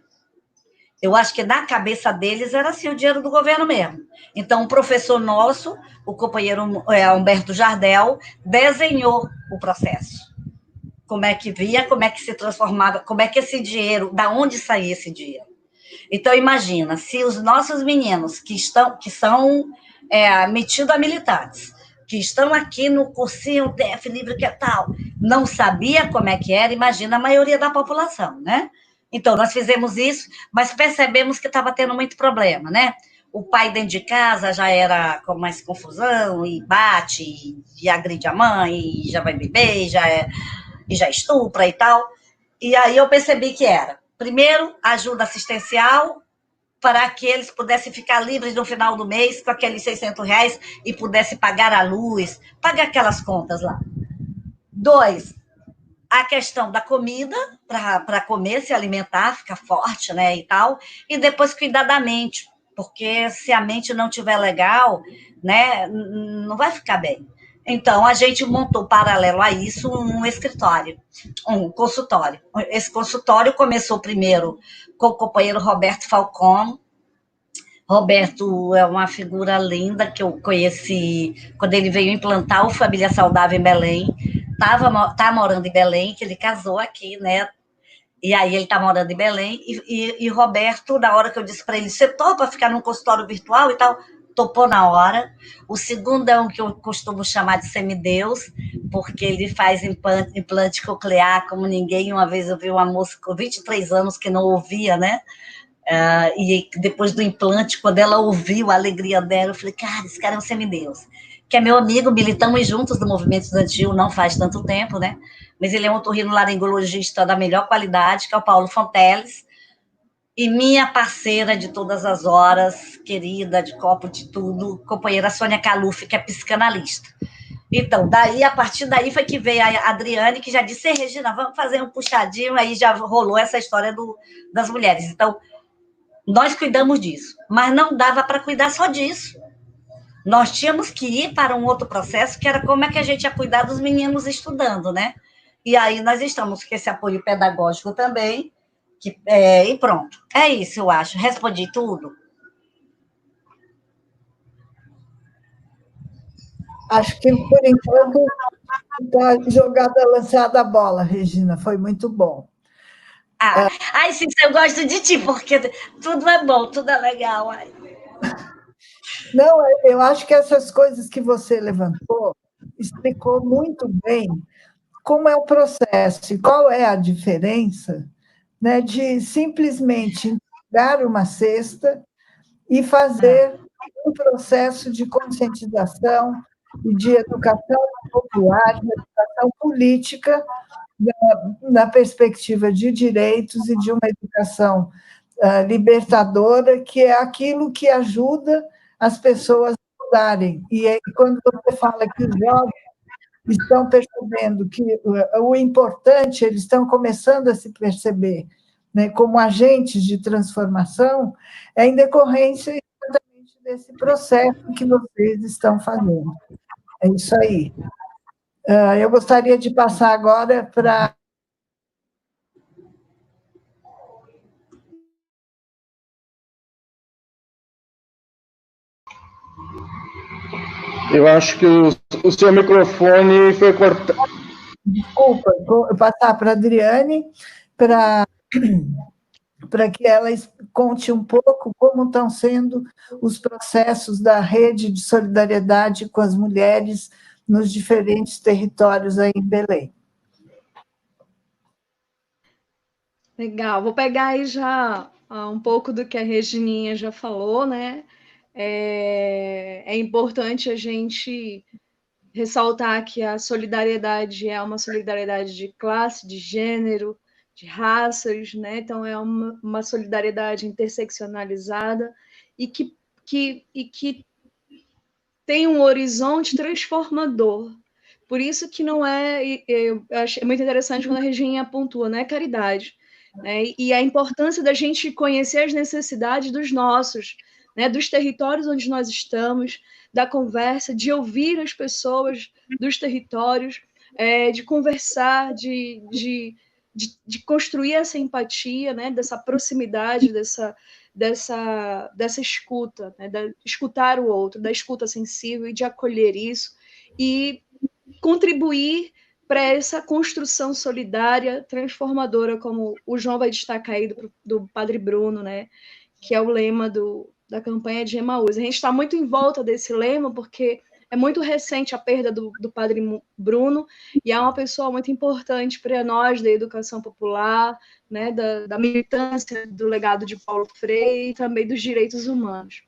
Eu acho que na cabeça deles era assim, o dinheiro do governo mesmo. Então, o professor nosso, o companheiro Humberto Jardel, desenhou o processo. Como é que via, como é que se transformava, como é que esse dinheiro, da onde saía esse dinheiro. Então, imagina, se os nossos meninos que são metidos a militantes, que estão aqui no cursinho DF Livre que é tal, não sabia como é que era, imagina a maioria da população, né? Então, nós fizemos isso, mas percebemos que estava tendo muito problema, né? O pai dentro de casa já era com mais confusão, e bate, e agride a mãe, e já vai beber, e já estupra e tal. E aí eu percebi que era, primeiro, ajuda assistencial, para que eles pudessem ficar livres no final do mês com aqueles R$600 e pudessem pagar a luz, pagar aquelas contas lá. 2, a questão da comida, para comer, se alimentar, ficar forte, né, e tal, e depois cuidar da mente, porque se a mente não estiver legal, né, não vai ficar bem. Então, a gente montou, paralelo a isso, um escritório, um consultório. Esse consultório começou primeiro com o companheiro Roberto Falcon. Roberto é uma figura linda que eu conheci quando ele veio implantar o Família Saudável em Belém. Tá morando em Belém, que ele casou aqui, né? E aí ele tá morando em Belém. E Roberto, na hora que eu disse para ele, você topa ficar num consultório virtual e tal? Topou na hora. O segundo é um que eu costumo chamar de semideus, porque ele faz implante coclear como ninguém. Uma vez eu vi uma moça com 23 anos que não ouvia, né? E depois do implante, quando ela ouviu a alegria dela, eu falei, cara, esse cara é um semideus. Que é meu amigo, militamos juntos do movimento estudantil, não faz tanto tempo, né? Mas ele é um otorrinolaringologista da melhor qualidade, que é o Paulo Fonteles, e minha parceira de todas as horas, querida, de copo de tudo, companheira Sônia Caluf, que é psicanalista. Então, daí, a partir daí foi que veio a Adriane, que já disse, Regina, vamos fazer um puxadinho, aí já rolou essa história das mulheres. Então, nós cuidamos disso, mas não dava para cuidar só disso. Nós tínhamos que ir para um outro processo, que era como é que a gente ia cuidar dos meninos estudando, né? E aí nós estamos com esse apoio pedagógico também, e pronto. É isso, eu acho. Respondi tudo? Acho que, por enquanto, está jogada, lançada a bola, Regina. Foi muito bom. Ai, sim, eu gosto de ti, porque tudo é bom, tudo é legal. Ai. Não, eu acho que essas coisas que você levantou explicou muito bem como é o processo e qual é a diferença, né, de simplesmente entregar uma cesta e fazer um processo de conscientização e de educação popular, de educação política, na perspectiva de direitos e de uma educação libertadora, que é aquilo que ajuda as pessoas a mudarem. E quando você fala que os jovens estão percebendo que o importante, eles estão começando a se perceber, né, como agentes de transformação, é em decorrência exatamente desse processo que vocês estão fazendo. É isso aí. Eu gostaria de passar agora para... Eu acho que o seu microfone foi cortado. Desculpa, vou passar para a Adriane, para que ela conte um pouco como estão sendo os processos da rede de solidariedade com as mulheres nos diferentes territórios aí em Belém. Legal, vou pegar aí já um pouco do que a Regininha já falou, né? É importante a gente ressaltar que a solidariedade é uma solidariedade de classe, de gênero, de raças, né? Então, é uma solidariedade interseccionalizada e que tem um horizonte transformador. Por isso que não é, eu acho muito interessante quando a Reginha pontua, não é caridade, né? E a importância da gente conhecer as necessidades dos nossos, né? Dos territórios onde nós estamos, da conversa, de ouvir as pessoas dos territórios, de conversar, de construir essa empatia, né? Dessa proximidade, dessa escuta, né? Escutar o outro, da escuta sensível e de acolher isso e contribuir para essa construção solidária, transformadora, como o João vai destacar aí do Padre Bruno, né? Que é o lema da campanha de Emaús. A gente está muito em volta desse lema, porque é muito recente a perda do Padre Bruno, e é uma pessoa muito importante para nós da educação popular, né, da militância do legado de Paulo Freire e também dos direitos humanos.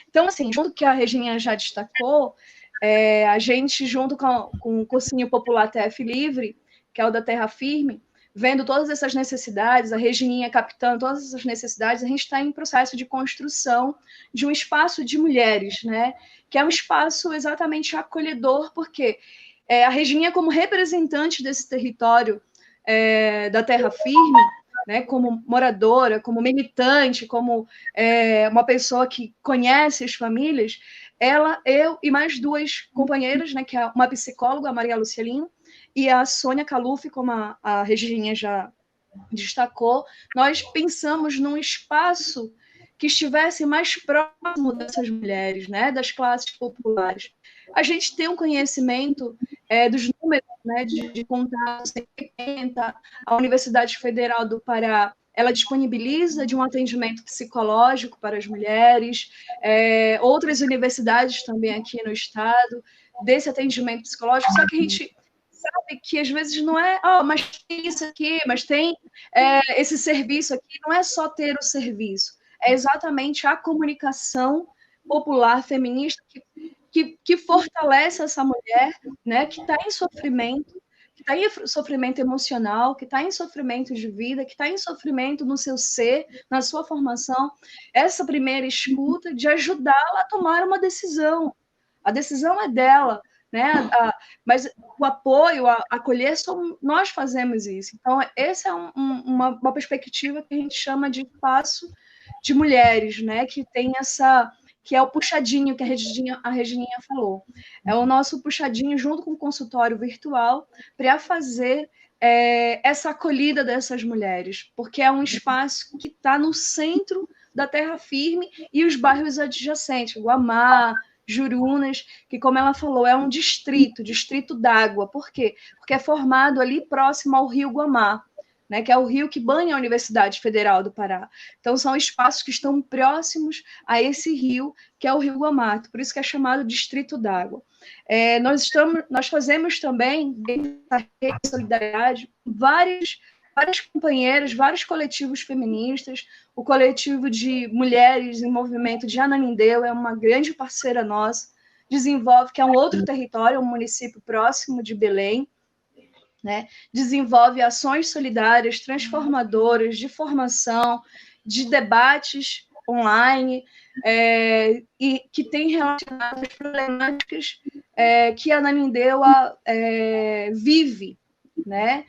Então, assim, junto que a Reginha já destacou, a gente, junto com o Cursinho Popular TF Livre, que é o da Terra Firme, vendo todas essas necessidades, a Regininha captando todas essas necessidades, a gente está em processo de construção de um espaço de mulheres, né? Que é um espaço exatamente acolhedor, porque a Regininha, como representante desse território da Terra Firme, né, como moradora, como militante, como uma pessoa que conhece as famílias, eu e mais duas companheiras, né, que é uma psicóloga, a Maria Lucielino, e a Sônia Caluf, como a Regininha já destacou, nós pensamos num espaço que estivesse mais próximo dessas mulheres, né, das classes populares. A gente tem um conhecimento dos números, né, de contato 180, a Universidade Federal do Pará, ela disponibiliza de um atendimento psicológico para as mulheres, outras universidades também aqui no estado, desse atendimento psicológico, só que a gente sabe que às vezes não é, mas tem isso aqui, mas tem esse serviço aqui, não é só ter o serviço, é exatamente a comunicação popular feminista que fortalece essa mulher, né, que está em sofrimento, que está em sofrimento emocional, que está em sofrimento de vida, que está em sofrimento no seu ser, na sua formação, essa primeira escuta de ajudá-la a tomar uma decisão. A decisão é dela, né? Mas o apoio, acolher, nós fazemos isso. Então, essa é uma perspectiva que a gente chama de espaço de mulheres, né? Que tem que é o puxadinho que a Regininha falou. É o nosso puxadinho junto com o consultório virtual para fazer essa acolhida dessas mulheres, porque é um espaço que está no centro da Terra Firme e os bairros adjacentes, Guamá, Jurunas, que, como ela falou, é um distrito d'água. Por quê? Porque é formado ali próximo ao rio Guamá, né, que é o rio que banha a Universidade Federal do Pará. Então, são espaços que estão próximos a esse rio, que é o rio Guamá, por isso que é chamado distrito d'água. Nós fazemos também, dentro da rede de solidariedade, várias companheiras, vários coletivos feministas, o coletivo de mulheres em movimento de Ananindeua é uma grande parceira nossa, desenvolve, que é um outro território, um município próximo de Belém, né? Desenvolve ações solidárias, transformadoras, de formação, de debates online, e que tem relacionado às problemáticas que a Ananindeua vive, né?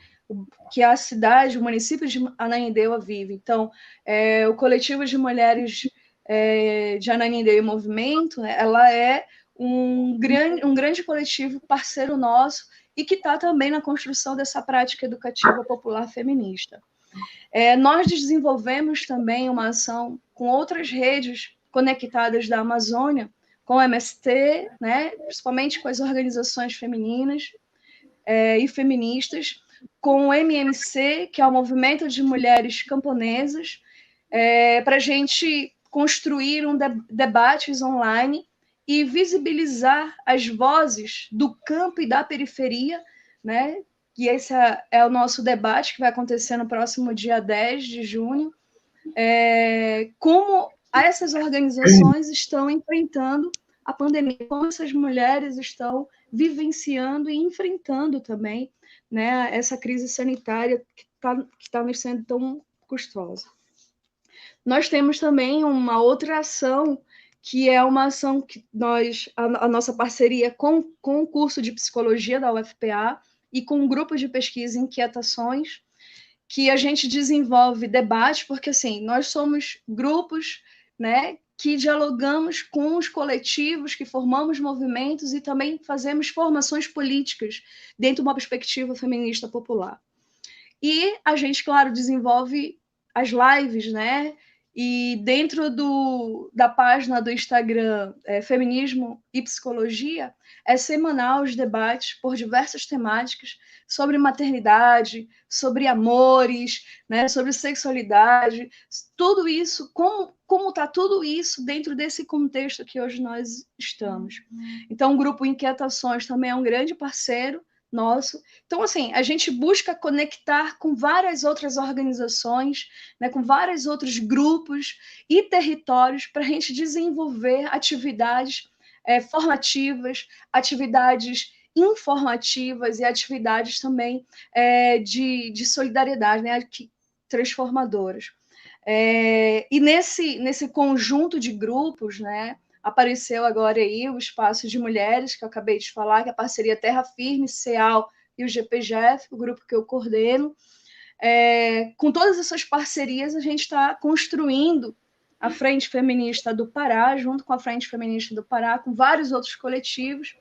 Que a cidade, o município de Ananindeua vive. Então, o coletivo de mulheres de Ananindeua em Movimento, ela é um grande coletivo parceiro nosso e que está também na construção dessa prática educativa popular feminista. Nós desenvolvemos também uma ação com outras redes conectadas da Amazônia, com o MST, né, principalmente com as organizações femininas e feministas, com o MMC, que é o Movimento de Mulheres Camponesas, para a gente construir debates online e visibilizar as vozes do campo e da periferia, né? E esse é o nosso debate que vai acontecer no próximo dia 10 de junho, como essas organizações estão enfrentando a pandemia, como essas mulheres estão vivenciando e enfrentando também, né, essa crise sanitária que está nos sendo tão custosa. Nós temos também uma outra ação que é uma ação que a nossa parceria com o curso de psicologia da UFPA e com um grupo de pesquisa Inquietações, que a gente desenvolve debate, porque assim, nós somos grupos, né, que dialogamos com os coletivos, que formamos movimentos e também fazemos formações políticas dentro de uma perspectiva feminista popular. E a gente, claro, desenvolve as lives, né? E dentro da página do Instagram Feminismo e Psicologia, é semanal os debates por diversas temáticas sobre maternidade, sobre amores, né, sobre sexualidade, tudo isso, como está tudo isso dentro desse contexto que hoje nós estamos. Então, o Grupo Inquietações também é um grande parceiro nosso. Então, assim, a gente busca conectar com várias outras organizações, né, com vários outros grupos e territórios para a gente desenvolver atividades formativas, atividades informativas e atividades também de solidariedade, né, transformadoras. E nesse conjunto de grupos, né, apareceu agora aí o Espaço de Mulheres, que eu acabei de falar, que é a parceria Terra Firme, CEAL e o GPGF, o grupo que eu coordeno. Com todas essas parcerias, a gente está construindo a Frente Feminista do Pará, junto com a Frente Feminista do Pará, com vários outros coletivos.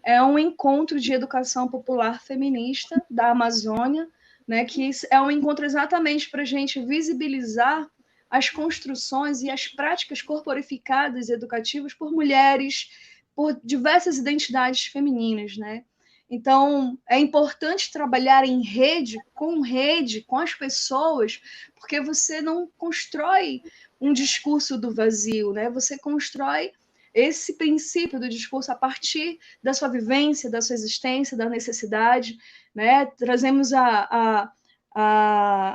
É um encontro de educação popular feminista da Amazônia, né, que é um encontro exatamente para a gente visibilizar as construções e as práticas corporificadas e educativas por mulheres, por diversas identidades femininas, né? Então, é importante trabalhar em rede com as pessoas, porque você não constrói um discurso do vazio, né? Você constrói esse princípio do discurso a partir da sua vivência, da sua existência, da necessidade, né? Trazemos a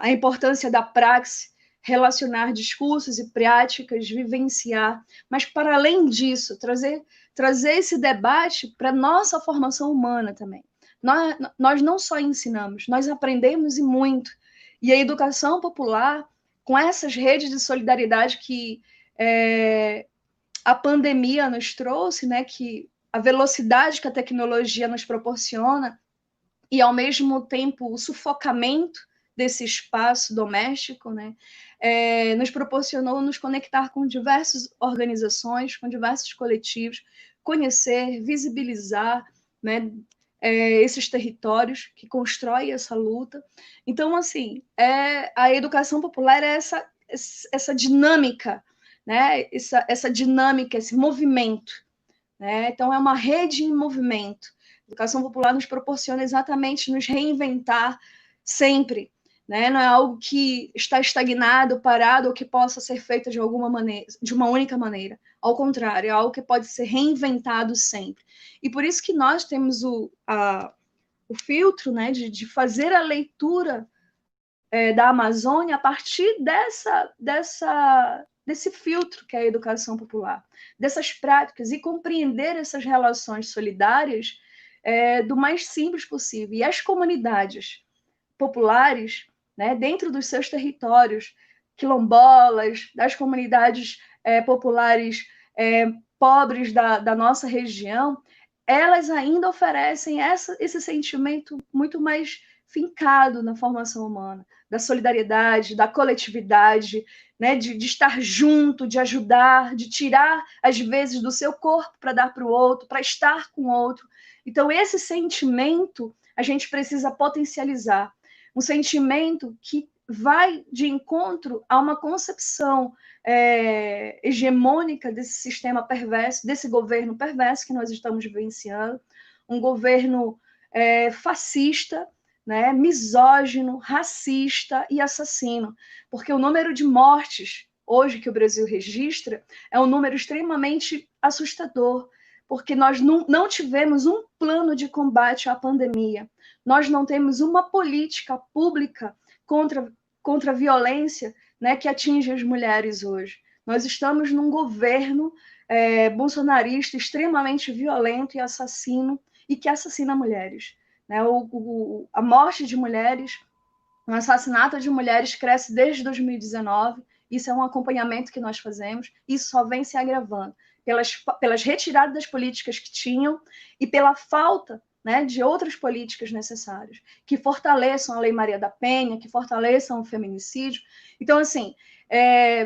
importância da praxe, relacionar discursos e práticas, vivenciar, mas para além disso, trazer esse debate para a nossa formação humana também. Nós não só ensinamos, nós aprendemos e muito. E a educação popular, com essas redes de solidariedade que a pandemia nos trouxe, né, que a velocidade que a tecnologia nos proporciona e, ao mesmo tempo, o sufocamento desse espaço doméstico, né, nos proporcionou nos conectar com diversas organizações, com diversos coletivos, conhecer, visibilizar, né, esses territórios que constroem essa luta. Então, assim, a educação popular é essa dinâmica, né, essa dinâmica, esse movimento, né? Então, é uma rede em movimento. A educação popular nos proporciona exatamente nos reinventar sempre, né? Não é algo que está estagnado, parado, ou que possa ser feito de alguma maneira, de uma única maneira. Ao contrário, é algo que pode ser reinventado sempre. E por isso que nós temos o filtro, né, de fazer a leitura da Amazônia a partir desse filtro que é a educação popular, dessas práticas, e compreender essas relações solidárias do mais simples possível. E as comunidades populares, né, dentro dos seus territórios, quilombolas, das comunidades populares pobres da nossa região, elas ainda oferecem esse sentimento muito mais fincado na formação humana, da solidariedade, da coletividade, né, de estar junto, de ajudar, de tirar, às vezes, do seu corpo para dar para o outro, para estar com o outro. Então, esse sentimento a gente precisa potencializar. Um sentimento que vai de encontro a uma concepção hegemônica desse sistema perverso, desse governo perverso que nós estamos vivenciando, um governo fascista, né, misógino, racista e assassino, porque o número de mortes hoje que o Brasil registra é um número extremamente assustador, porque nós não tivemos um plano de combate à pandemia, nós não temos uma política pública contra a violência, né, que atinge as mulheres hoje. Nós estamos num governo bolsonarista extremamente violento e assassino, e que assassina mulheres. Né? A morte de mulheres, o assassinato de mulheres cresce desde 2019 Isso é um acompanhamento que nós fazemos, isso só vem se agravando pelas retiradas das políticas que tinham e pela falta, né, de outras políticas necessárias, que fortaleçam a Lei Maria da Penha, que fortaleçam o feminicídio. Então, assim,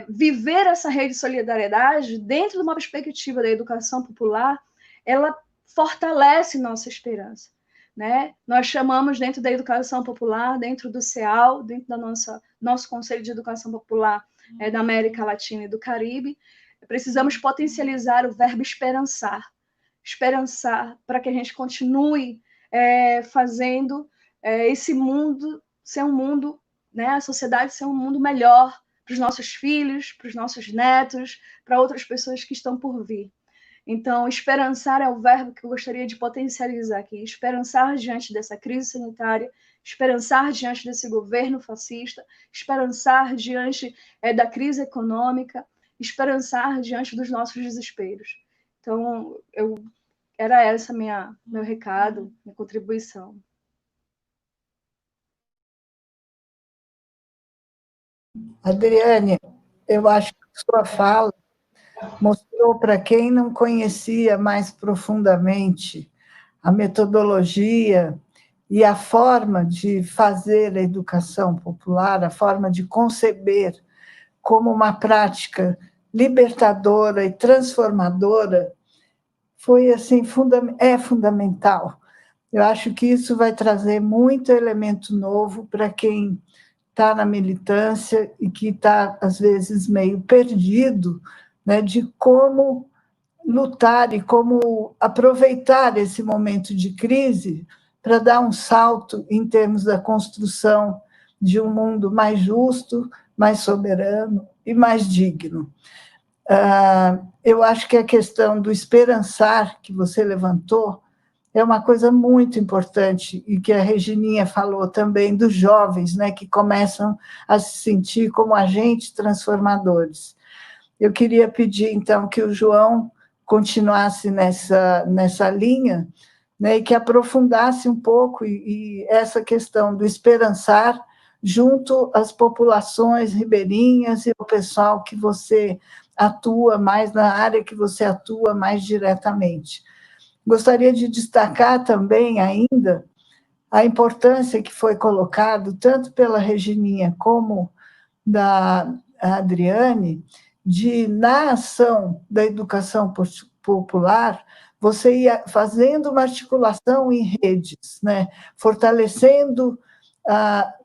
viver essa rede de solidariedade dentro de uma perspectiva da educação popular, ela fortalece nossa esperança. Né? Nós chamamos dentro da educação popular, dentro do CEAL, dentro da nosso Conselho de Educação Popular da América Latina e do Caribe, precisamos potencializar o verbo esperançar. Esperançar para que a gente continue fazendo esse mundo ser um mundo, né, a sociedade ser um mundo melhor para os nossos filhos, para os nossos netos, para outras pessoas que estão por vir. Então, esperançar é o verbo que eu gostaria de potencializar aqui. Esperançar diante dessa crise sanitária, esperançar diante desse governo fascista, esperançar diante da crise econômica, esperançar diante dos nossos desesperos. Então, era esse meu recado, minha contribuição. Adriane, eu acho que a sua fala mostrou para quem não conhecia mais profundamente a metodologia e a forma de fazer a educação popular, a forma de conceber como uma prática libertadora e transformadora, foi assim, fundamental. Eu acho que isso vai trazer muito elemento novo para quem está na militância e que está, às vezes, meio perdido, né, de como lutar e como aproveitar esse momento de crise para dar um salto em termos da construção de um mundo mais justo, mais soberano e mais digno. Eu acho que a questão do esperançar que você levantou é uma coisa muito importante e que a Regininha falou também dos jovens, né, que começam a se sentir como agentes transformadores. Eu queria pedir, então, que o João continuasse nessa linha, né, e que aprofundasse um pouco e essa questão do esperançar junto às populações ribeirinhas e o pessoal que você atua mais na área que você atua mais diretamente. Gostaria de destacar também ainda a importância que foi colocado, tanto pela Regininha como da Adriane, de, na ação da educação popular, você ia fazendo uma articulação em redes, né? Fortalecendo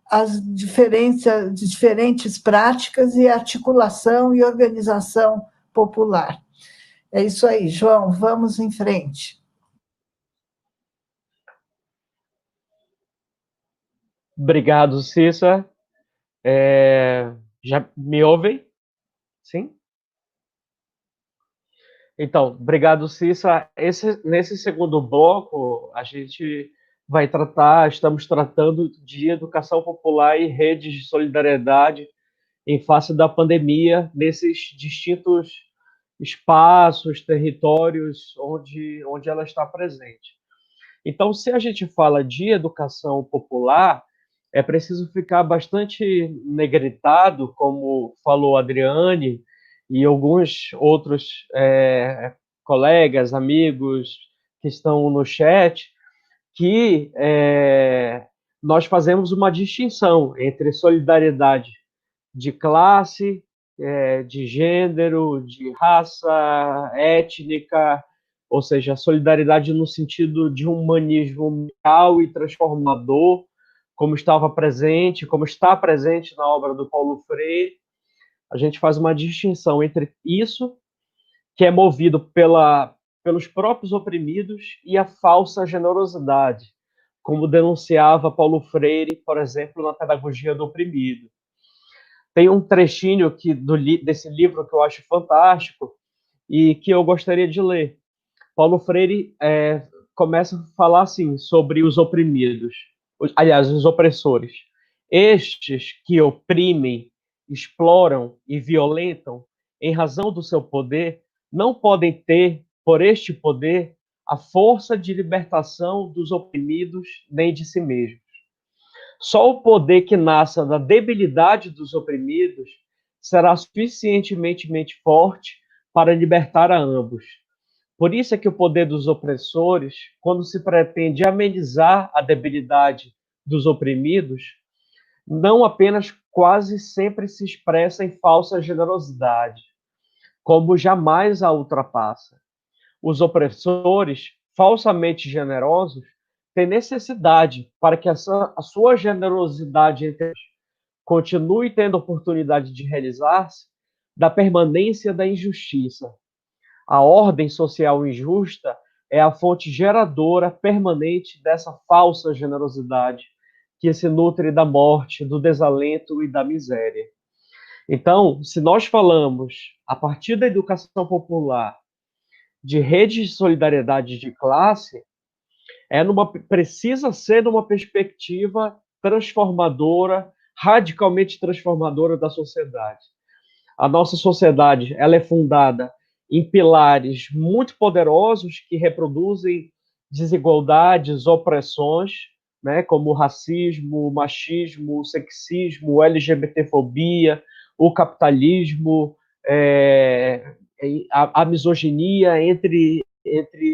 as diferentes práticas e articulação e organização popular. É isso aí, João, vamos em frente. Obrigado, Cissa. Já me ouvem? Sim? Então, obrigado, Cissa. Nesse segundo bloco, a gente estamos tratando de educação popular e redes de solidariedade em face da pandemia, nesses distintos espaços, territórios onde ela está presente. Então, se a gente fala de educação popular, é preciso ficar bastante negritado, como falou a Adriane e alguns outros colegas, amigos que estão no chat, que nós fazemos uma distinção entre solidariedade de classe, de gênero, de raça, étnica, ou seja, a solidariedade no sentido de um humanismo real e transformador, como está presente na obra do Paulo Freire. A gente faz uma distinção entre isso, que é movido pelos próprios oprimidos, e a falsa generosidade, como denunciava Paulo Freire, por exemplo, na Pedagogia do Oprimido. Tem um trechinho desse livro que eu acho fantástico e que eu gostaria de ler. Paulo Freire começa a falar assim sobre os oprimidos, aliás, os opressores. Estes que oprimem, exploram e violentam em razão do seu poder, não podem ter, por este poder, a força de libertação dos oprimidos nem de si mesmos. Só o poder que nasce da debilidade dos oprimidos será suficientemente forte para libertar a ambos. Por isso é que o poder dos opressores, quando se pretende amenizar a debilidade dos oprimidos, não apenas quase sempre se expressa em falsa generosidade, como jamais a ultrapassa. Os opressores, falsamente generosos, têm necessidade para que a sua generosidade continue tendo oportunidade de realizar-se da permanência da injustiça. A ordem social injusta é a fonte geradora permanente dessa falsa generosidade que se nutre da morte, do desalento e da miséria. Então, se nós falamos, a partir da educação popular, de redes de solidariedade de classe, precisa ser numa perspectiva transformadora, radicalmente transformadora da sociedade. A nossa sociedade, ela é fundada em pilares muito poderosos que reproduzem desigualdades, opressões, né, como o racismo, o machismo, o sexismo, a LGBTfobia, o capitalismo, a misoginia, entre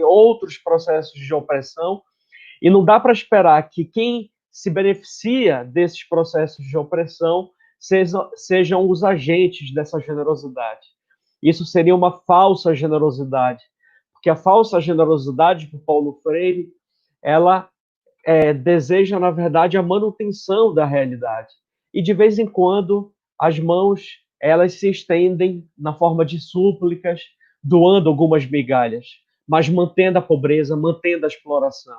outros processos de opressão. E não dá para esperar que quem se beneficia desses processos de opressão sejam os agentes dessa generosidade. Isso seria uma falsa generosidade, porque a falsa generosidade, por Paulo Freire, ela deseja, na verdade, a manutenção da realidade. E, de vez em quando, as mãos elas se estendem na forma de súplicas, doando algumas migalhas, mas mantendo a pobreza, mantendo a exploração.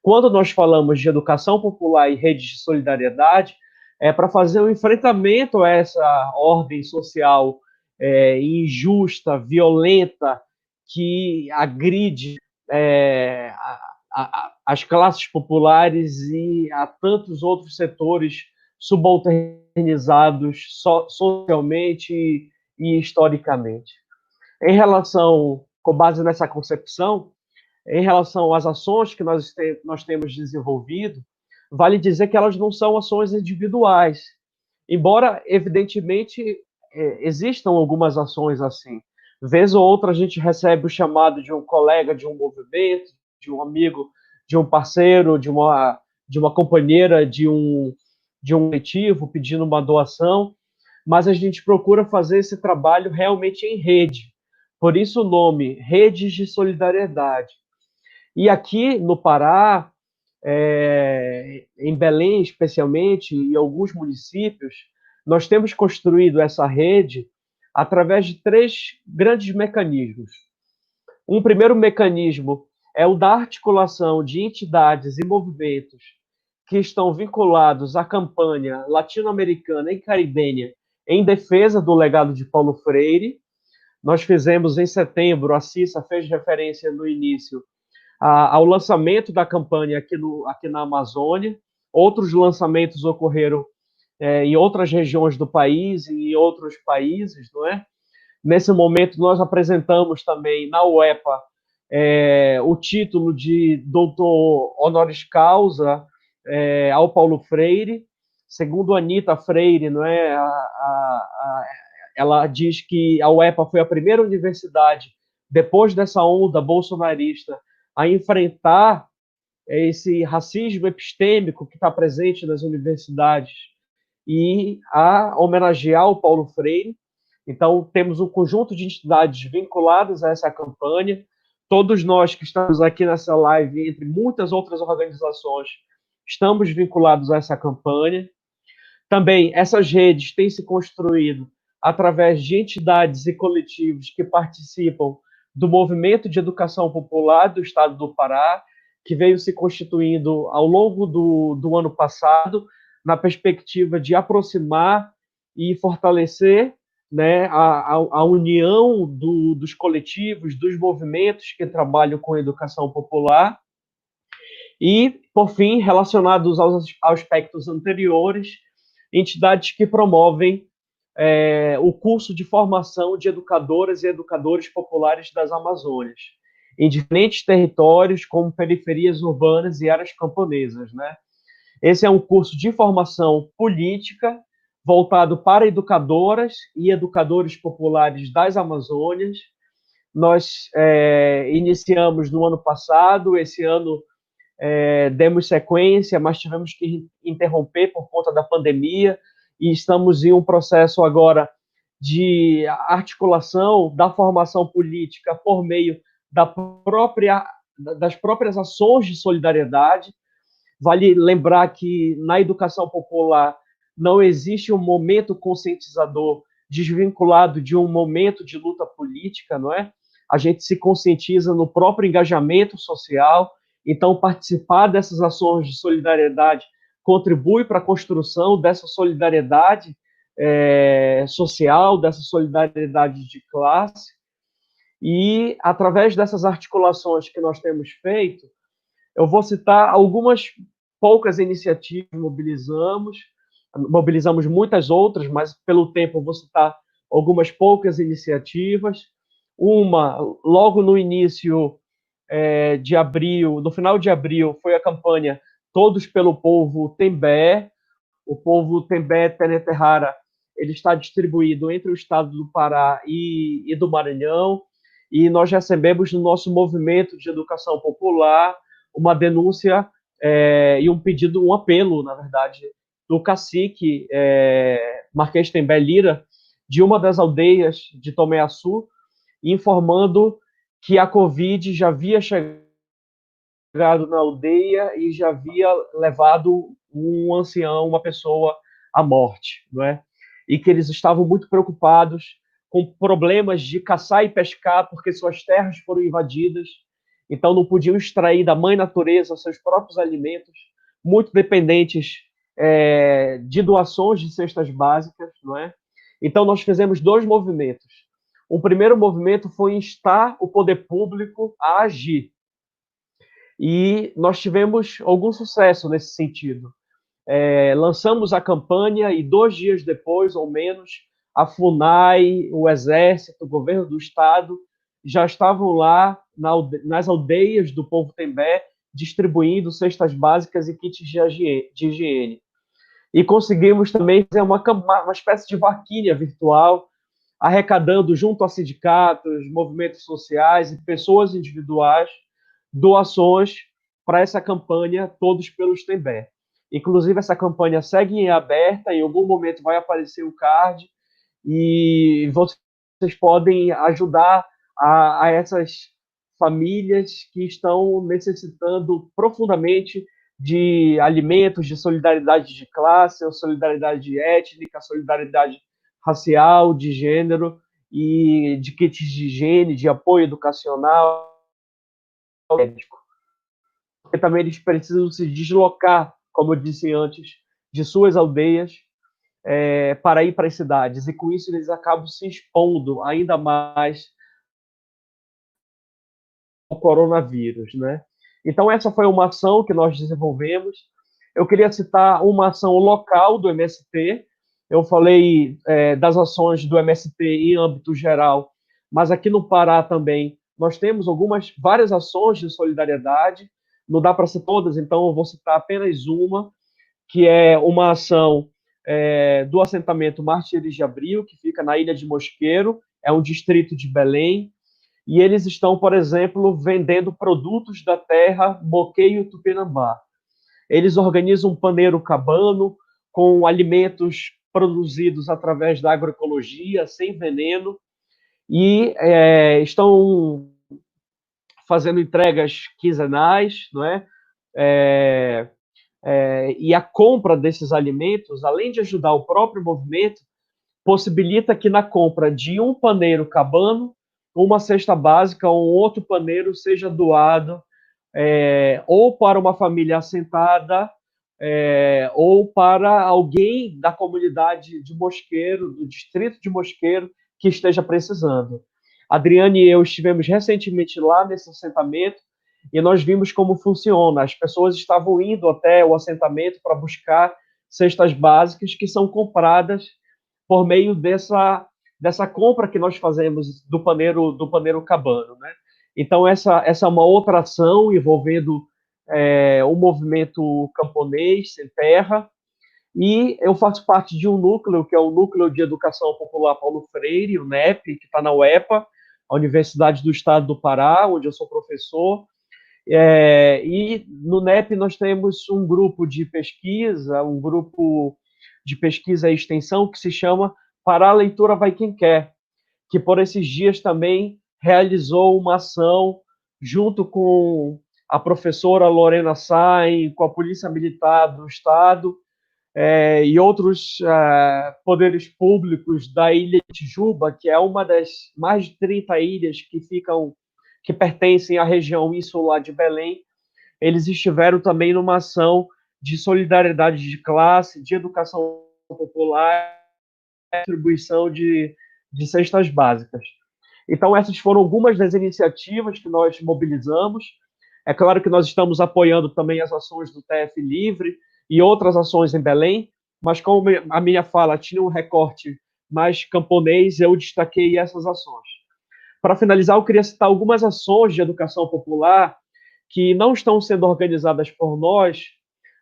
Quando nós falamos de educação popular e redes de solidariedade, é para fazer um enfrentamento a essa ordem social injusta, violenta, que agride as classes populares e a tantos outros setores subalternizados socialmente e historicamente. Em relação, com base nessa concepção, em relação às ações que nós temos desenvolvido, vale dizer que elas não são ações individuais, embora, evidentemente, existam algumas ações assim. Vez ou outra a gente recebe o chamado de um colega de um movimento, de um amigo, de um parceiro, de uma companheira, de um coletivo pedindo uma doação, mas a gente procura fazer esse trabalho realmente em rede. Por isso o nome, Redes de Solidariedade. E aqui no Pará, em Belém especialmente, e alguns municípios, nós temos construído essa rede através de 3 grandes mecanismos. Um primeiro mecanismo é o da articulação de entidades e movimentos que estão vinculados à campanha latino-americana e caribenha em defesa do legado de Paulo Freire. Nós fizemos em setembro, a Cissa fez referência no início, ao lançamento da campanha aqui na Amazônia. Outros lançamentos ocorreram em outras regiões do país e em outros países, não é? Nesse momento, nós apresentamos também na UEPA o título de doutor honoris causa ao Paulo Freire. Segundo a Anita Freire, não é? Ela diz que a UEPA foi a primeira universidade, depois dessa onda bolsonarista, a enfrentar esse racismo epistêmico que está presente nas universidades e a homenagear o Paulo Freire. Então, temos um conjunto de entidades vinculadas a essa campanha. Todos nós que estamos aqui nessa live, entre muitas outras organizações, estamos vinculados a essa campanha. Também, essas redes têm se construído através de entidades e coletivos que participam do movimento de educação popular do Estado do Pará, que veio se constituindo ao longo do ano passado, na perspectiva de aproximar e fortalecer, né, a união dos coletivos, dos movimentos que trabalham com a educação popular. E, por fim, relacionados aos aspectos anteriores, entidades que promovem o curso de formação de educadoras e educadores populares das Amazônias, em diferentes territórios, como periferias urbanas e áreas camponesas, né? Esse é um curso de formação política, voltado para educadoras e educadores populares das Amazônias. Nós iniciamos no ano passado, esse ano demos sequência, mas tivemos que interromper por conta da pandemia, e estamos em um processo agora de articulação da formação política por meio das próprias ações de solidariedade. Vale lembrar que na educação popular não existe um momento conscientizador desvinculado de um momento de luta política, não é? A gente se conscientiza no próprio engajamento social, então participar dessas ações de solidariedade contribui para a construção dessa solidariedade social, dessa solidariedade de classe, e através dessas articulações que nós temos feito, eu vou citar algumas poucas iniciativas que mobilizamos muitas outras, mas pelo tempo eu vou citar algumas poucas iniciativas. Uma, logo no início de abril, no final de abril, foi a campanha Todos pelo Povo Tembé. O povo Tembé Teneterrara, ele está distribuído entre o estado do Pará e do Maranhão, e nós recebemos no nosso movimento de educação popular uma denúncia e um pedido, um apelo, na verdade, do cacique Marquês Tembé Lira, de uma das aldeias de Tomé-Açu, informando que a Covid já havia chegado na aldeia e já havia levado um ancião, uma pessoa, à morte, não é? E que eles estavam muito preocupados com problemas de caçar e pescar, porque suas terras foram invadidas, então não podiam extrair da mãe natureza seus próprios alimentos, muito dependentes de doações de cestas básicas, não é? Então nós fizemos dois movimentos. O primeiro movimento foi instar o poder público a agir, e nós tivemos algum sucesso nesse sentido. Lançamos a campanha e 2 dias depois, ou menos, a FUNAI, o Exército, o governo do Estado, já estavam lá nas aldeias do povo Tembé, distribuindo cestas básicas e kits de higiene. E conseguimos também fazer uma espécie de vaquinha virtual, arrecadando junto a sindicatos, movimentos sociais e pessoas individuais doações para essa campanha Todos pelos Tembé. Inclusive, essa campanha segue em aberta, em algum momento vai aparecer o card, e vocês podem ajudar a essas famílias que estão necessitando profundamente de alimentos, de solidariedade de classe, solidariedade étnica, solidariedade racial, de gênero, e de kits de higiene, de apoio educacional, médico. Porque também eles precisam se deslocar, como eu disse antes, de suas aldeias para ir para as cidades, e com isso eles acabam se expondo ainda mais ao coronavírus, né? Então essa foi uma ação que nós desenvolvemos. Eu queria citar uma ação local do MST. Eu falei das ações do MST em âmbito geral, mas aqui no Pará também nós temos várias ações de solidariedade. Não dá para ser todas, então eu vou citar apenas uma, que é uma ação do assentamento Martires de Abril, que fica na Ilha de Mosqueiro, é um distrito de Belém, e eles estão, por exemplo, vendendo produtos da terra Moqueio Tupinambá. Eles organizam um paneiro cabano com alimentos produzidos através da agroecologia, sem veneno, e estão fazendo entregas quinzenais, não é? E a compra desses alimentos, além de ajudar o próprio movimento, possibilita que na compra de um paneiro cabano, uma cesta básica ou um outro paneiro seja doado ou para uma família assentada ou para alguém da comunidade de Mosqueiro, do distrito de Mosqueiro, que esteja precisando. Adriane e eu estivemos recentemente lá nesse assentamento e nós vimos como funciona. As pessoas estavam indo até o assentamento para buscar cestas básicas que são compradas por meio dessa compra que nós fazemos do paneiro cabano, né? Então, essa é uma outra ação envolvendo o movimento camponês sem terra, E eu faço parte de um núcleo, que é o Núcleo de Educação Popular Paulo Freire, o NEP, que está na UEPA, a Universidade do Estado do Pará, onde eu sou professor. E no NEP nós temos um grupo de pesquisa, e extensão, que se chama Para a Leitura Vai Quem Quer, que por esses dias também realizou uma ação junto com a professora Lorena Sain, com a Polícia Militar do Estado, e outros poderes públicos da Ilha de Tijuba, que é uma das mais de 30 ilhas que pertencem à região insular de Belém. Eles estiveram também numa ação de solidariedade de classe, de educação popular, distribuição de cestas básicas. Então, essas foram algumas das iniciativas que nós mobilizamos. É claro que nós estamos apoiando também as ações do TF Livre e outras ações em Belém, mas como a minha fala tinha um recorte mais camponês, eu destaquei essas ações. Para finalizar, eu queria citar algumas ações de educação popular que não estão sendo organizadas por nós,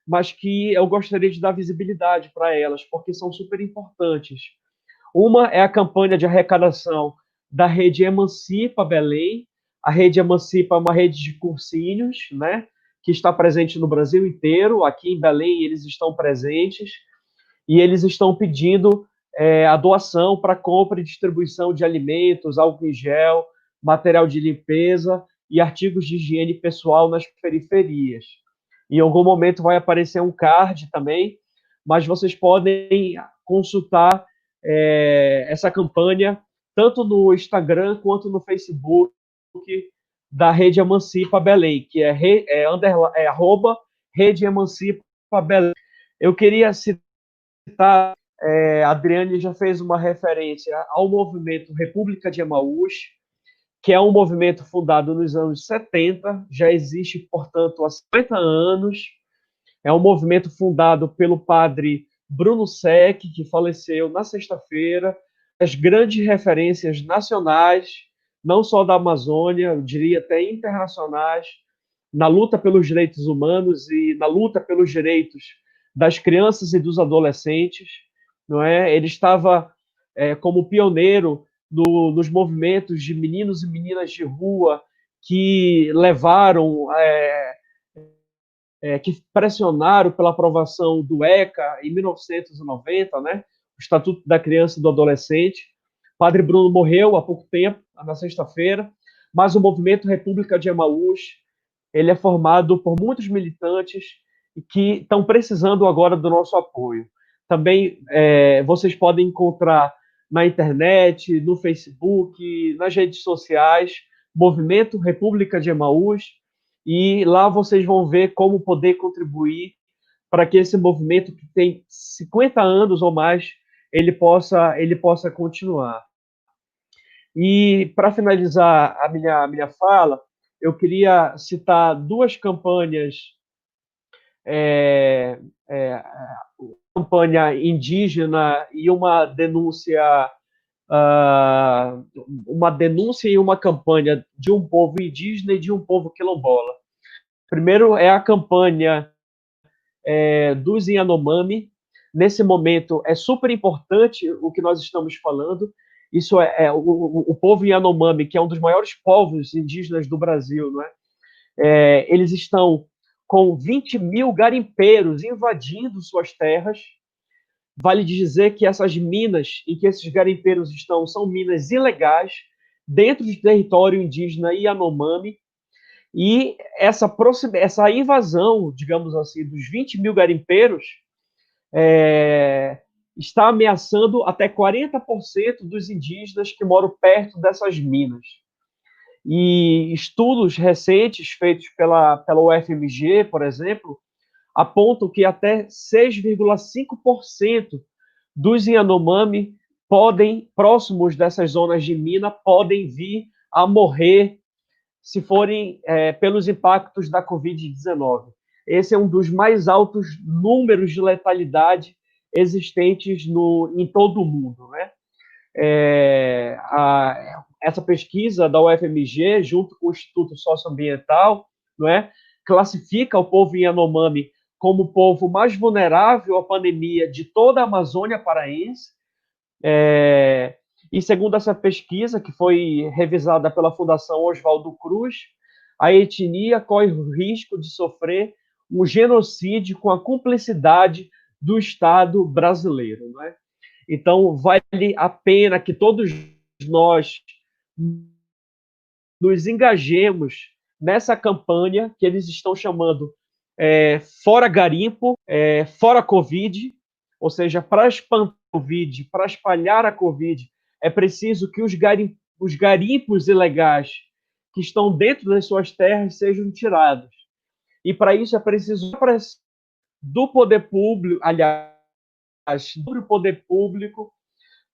mas que eu gostaria de dar visibilidade para elas, porque são super importantes. Uma é a campanha de arrecadação da Rede Emancipa Belém. A Rede Emancipa é uma rede de cursinhos, né, que está presente no Brasil inteiro. Aqui em Belém eles estão presentes e eles estão pedindo a doação para compra e distribuição de alimentos, álcool em gel, material de limpeza e artigos de higiene pessoal nas periferias. Em algum momento vai aparecer um card também, mas vocês podem consultar essa campanha tanto no Instagram quanto no Facebook da Rede Emancipa Belém, que é arroba Rede Emancipa Belém. Eu queria citar, a Adriane já fez uma referência ao movimento República de Emaús, que é um movimento fundado nos anos 70, já existe, portanto, há 50 anos. É um movimento fundado pelo padre Bruno Sec, que faleceu na sexta-feira. As grandes referências nacionais, não só da Amazônia, eu diria até internacionais, na luta pelos direitos humanos e na luta pelos direitos das crianças e dos adolescentes. Não é? Ele estava como pioneiro nos movimentos de meninos e meninas de rua que levaram, que pressionaram pela aprovação do ECA em 1990, né? O Estatuto da Criança e do Adolescente. O Padre Bruno morreu há pouco tempo, na sexta-feira, mas o movimento República de Emaús, ele é formado por muitos militantes que estão precisando agora do nosso apoio. Também vocês podem encontrar na internet, no Facebook, nas redes sociais, Movimento República de Emaús, e lá vocês vão ver como poder contribuir para que esse movimento, que tem 50 anos ou mais, ele possa continuar. E, para finalizar a minha fala, eu queria citar duas campanhas, campanha indígena e uma denúncia e uma campanha de um povo indígena e de um povo quilombola. Primeiro é a campanha dos Yanomami. Nesse momento é super importante o que nós estamos falando. Isso o povo Yanomami, que é um dos maiores povos indígenas do Brasil, não é? Eles estão com 20 mil garimpeiros invadindo suas terras. Vale dizer que essas minas em que esses garimpeiros estão são minas ilegais dentro do território indígena Yanomami, e essa invasão, digamos assim, dos 20 mil garimpeiros está ameaçando até 40% dos indígenas que moram perto dessas minas. E estudos recentes feitos pela UFMG, por exemplo, apontam que até 6,5% dos Yanomami próximos dessas zonas de mina, podem vir a morrer se forem pelos impactos da Covid-19. Esse é um dos mais altos números de letalidade existentes em todo o mundo, né? Essa pesquisa da UFMG, junto com o Instituto Socioambiental, não é, classifica o povo Yanomami como o povo mais vulnerável à pandemia de toda a Amazônia paraense. E segundo essa pesquisa, que foi revisada pela Fundação Oswaldo Cruz, a etnia corre o risco de sofrer um genocídio com a cumplicidade do Estado brasileiro, não é? Então, vale a pena que todos nós nos engajemos nessa campanha que eles estão chamando Fora Garimpo, Fora Covid, ou seja, para espantar a Covid, para espalhar a Covid, é preciso que os garimpos ilegais que estão dentro das suas terras sejam tirados. E para isso é preciso do poder público, aliás, do poder público,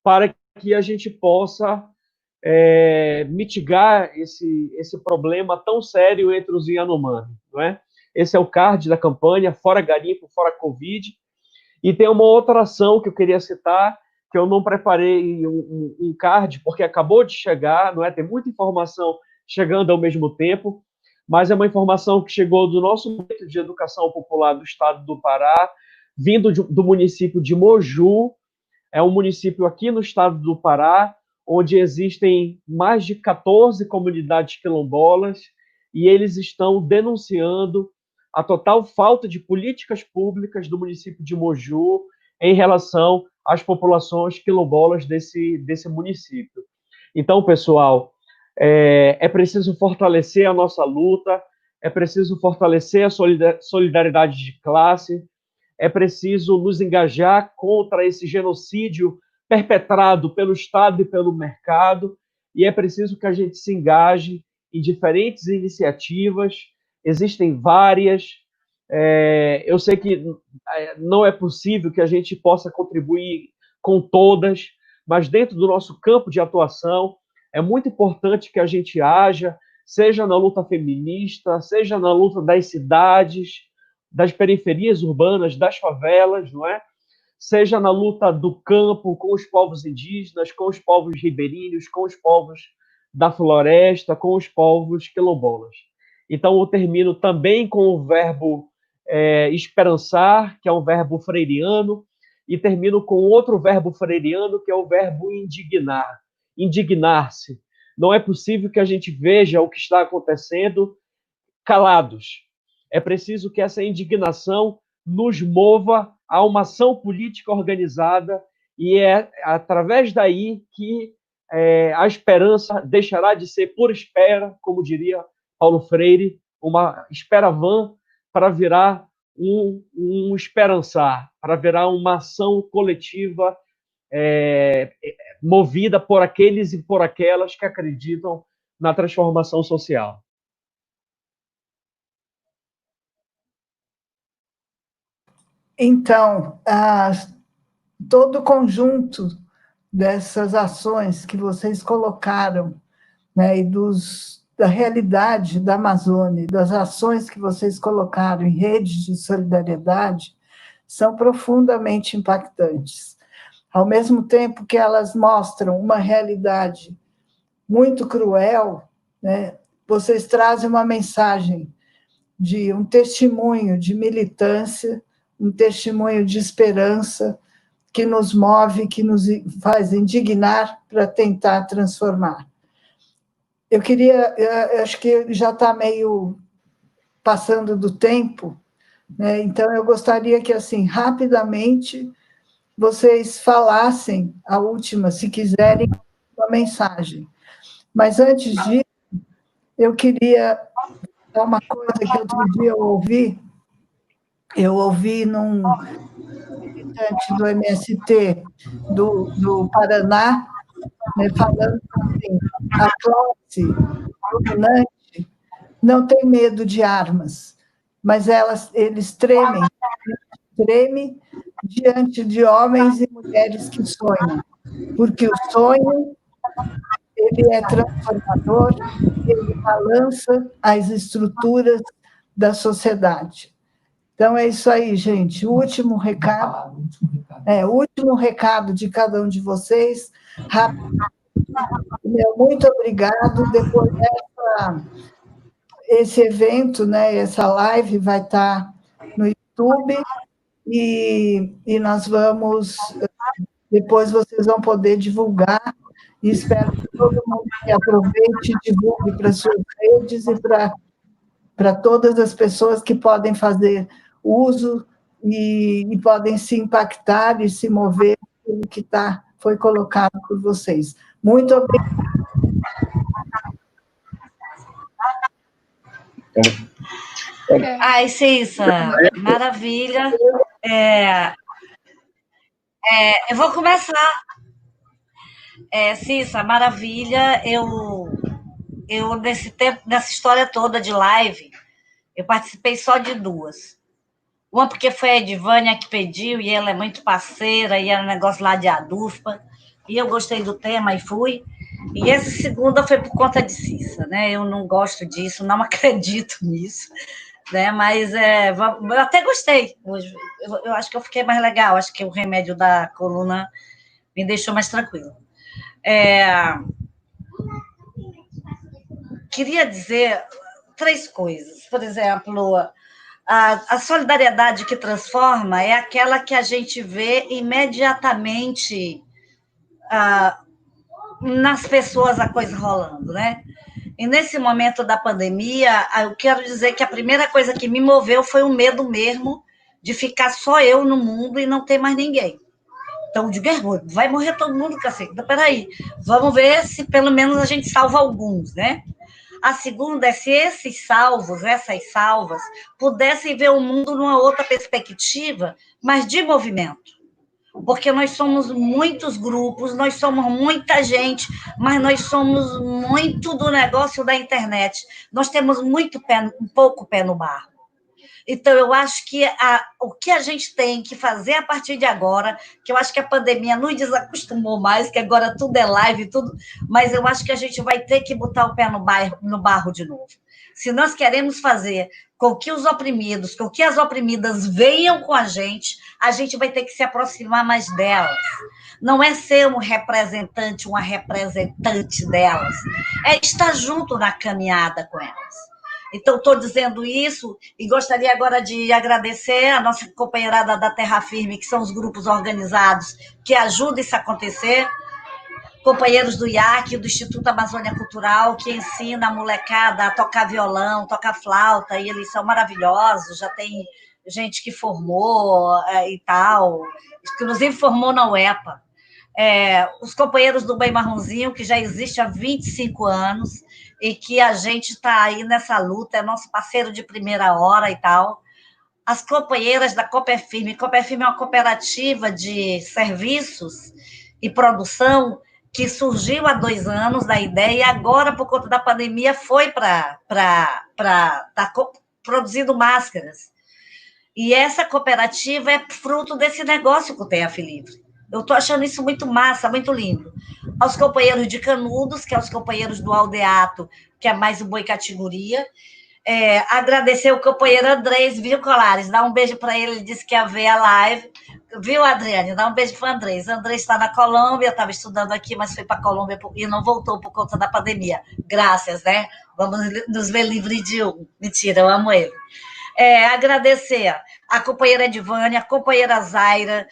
para que a gente possa mitigar esse problema tão sério entre os Yanomami, não é? Esse é o card da campanha, Fora Garimpo, Fora Covid. E tem uma outra ação que eu queria citar, que eu não preparei um card, porque acabou de chegar, não é? Tem muita informação chegando ao mesmo tempo, mas é uma informação que chegou do nosso Centro de Educação Popular do Estado do Pará, vindo do município de Moju. É um município aqui no estado do Pará, onde existem mais de 14 comunidades quilombolas, e eles estão denunciando a total falta de políticas públicas do município de Moju em relação às populações quilombolas desse município. Então, pessoal, é preciso fortalecer a nossa luta, é preciso fortalecer a solidariedade de classe, é preciso nos engajar contra esse genocídio perpetrado pelo Estado e pelo mercado, e é preciso que a gente se engaje em diferentes iniciativas. Existem várias. Eu sei que não é possível que a gente possa contribuir com todas, mas dentro do nosso campo de atuação, é muito importante que a gente haja, seja na luta feminista, seja na luta das cidades, das periferias urbanas, das favelas, não é? Seja na luta do campo com os povos indígenas, com os povos ribeirinhos, com os povos da floresta, com os povos quilombolas. Então, eu termino também com o verbo esperançar, que é um verbo freiriano, e termino com outro verbo freiriano, que é o verbo indignar, indignar-se. Não é possível que a gente veja o que está acontecendo calados. É preciso que essa indignação nos mova a uma ação política organizada, e é através daí que a esperança deixará de ser por espera, como diria Paulo Freire, uma espera vã, para virar um esperançar, para virar uma ação coletiva movida por aqueles e por aquelas que acreditam na transformação social. Então, todo o conjunto dessas ações que vocês colocaram, né, e da realidade da Amazônia, das ações que vocês colocaram em redes de solidariedade, são profundamente impactantes. Ao mesmo tempo que elas mostram uma realidade muito cruel, né, vocês trazem uma mensagem de um testemunho de militância, um testemunho de esperança que nos move, que nos faz indignar para tentar transformar. Eu acho que já está meio passando do tempo, né? Então eu gostaria que, assim, rapidamente, vocês falassem a última, se quiserem, uma mensagem. Mas antes disso, eu queria dar uma coisa que outro dia eu ouvi num militante do MST do Paraná, né, falando assim, a classe dominante não tem medo de armas, mas eles tremem diante de homens e mulheres que sonham, porque o sonho ele é transformador, ele balança as estruturas da sociedade. Então, é isso aí, gente. O último recado de cada um de vocês. Rápido. Muito obrigado. Depois esse evento, né, essa live vai estar no YouTube, e nós vamos, depois vocês vão poder divulgar, e espero que todo mundo que aproveite e divulgue para suas redes e para todas as pessoas que podem fazer uso e podem se impactar e se mover pelo que foi colocado por vocês. Muito obrigada. Ai, Cissa, maravilha. Eu vou começar. Cissa, maravilha. Eu, nesse tempo, nessa história toda de live, eu participei só de 2. Uma porque foi a Edvânia que pediu, e ela é muito parceira, e era um negócio lá de ADUFPA, e eu gostei do tema e fui. E essa segunda foi por conta de Cissa, né? Eu não gosto disso, não acredito nisso, né? Mas eu até gostei. Eu acho que eu fiquei mais legal, acho que o remédio da coluna me deixou mais tranquila. Queria dizer 3 coisas. Por exemplo, a solidariedade que transforma é aquela que a gente vê imediatamente nas pessoas a coisa rolando, né? E nesse momento da pandemia, eu quero dizer que a primeira coisa que me moveu foi o medo mesmo de ficar só eu no mundo e não ter mais ninguém. Então, eu digo, vai morrer todo mundo, cacete. Então, peraí, vamos ver se pelo menos a gente salva alguns, né? A segunda é se esses salvos, essas salvas, pudessem ver o mundo numa outra perspectiva, mas de movimento. Porque nós somos muitos grupos, nós somos muita gente, mas nós somos muito do negócio da internet. Nós temos um pouco pé no barro. Então, eu acho que o que a gente tem que fazer a partir de agora, que eu acho que a pandemia nos desacostumou mais, que agora tudo é live, tudo, mas eu acho que a gente vai ter que botar o pé no barro de novo. Se nós queremos fazer com que os oprimidos, com que as oprimidas venham com a gente vai ter que se aproximar mais delas. Não é ser um representante, uma representante delas, é estar junto na caminhada com elas. Então, estou dizendo isso e gostaria agora de agradecer a nossa companheirada da Terra Firme, que são os grupos organizados que ajudam isso a acontecer, companheiros do IAC, do Instituto Amazônia Cultural, que ensina a molecada a tocar violão, tocar flauta, e eles são maravilhosos, já tem gente que formou e tal, inclusive formou na UEPA. Os companheiros do Bem Marronzinho, que já existe há 25 anos, e que a gente está aí nessa luta, é nosso parceiro de primeira hora e tal. As companheiras da Copefirme. Copefirme é uma cooperativa de serviços e produção que surgiu há 2 anos da ideia, e agora, por conta da pandemia, foi para estar produzindo máscaras. E essa cooperativa é fruto desse negócio com o TF Livre. Eu estou achando isso muito massa, muito lindo. Aos companheiros de Canudos, que é os companheiros do Aldeato, que é mais o boi categoria. Agradecer o companheiro Andrés, viu, Colares? Dá um beijo para ele, ele disse que ia ver a live. Viu, Adriane? Dá um beijo para o Andrés. Andrés está na Colômbia, estava estudando aqui, mas foi para a Colômbia e não voltou por conta da pandemia. Graças, né? Vamos nos ver livre de um. Mentira, eu amo ele. Agradecer a companheira Edvânia, a companheira Zaira,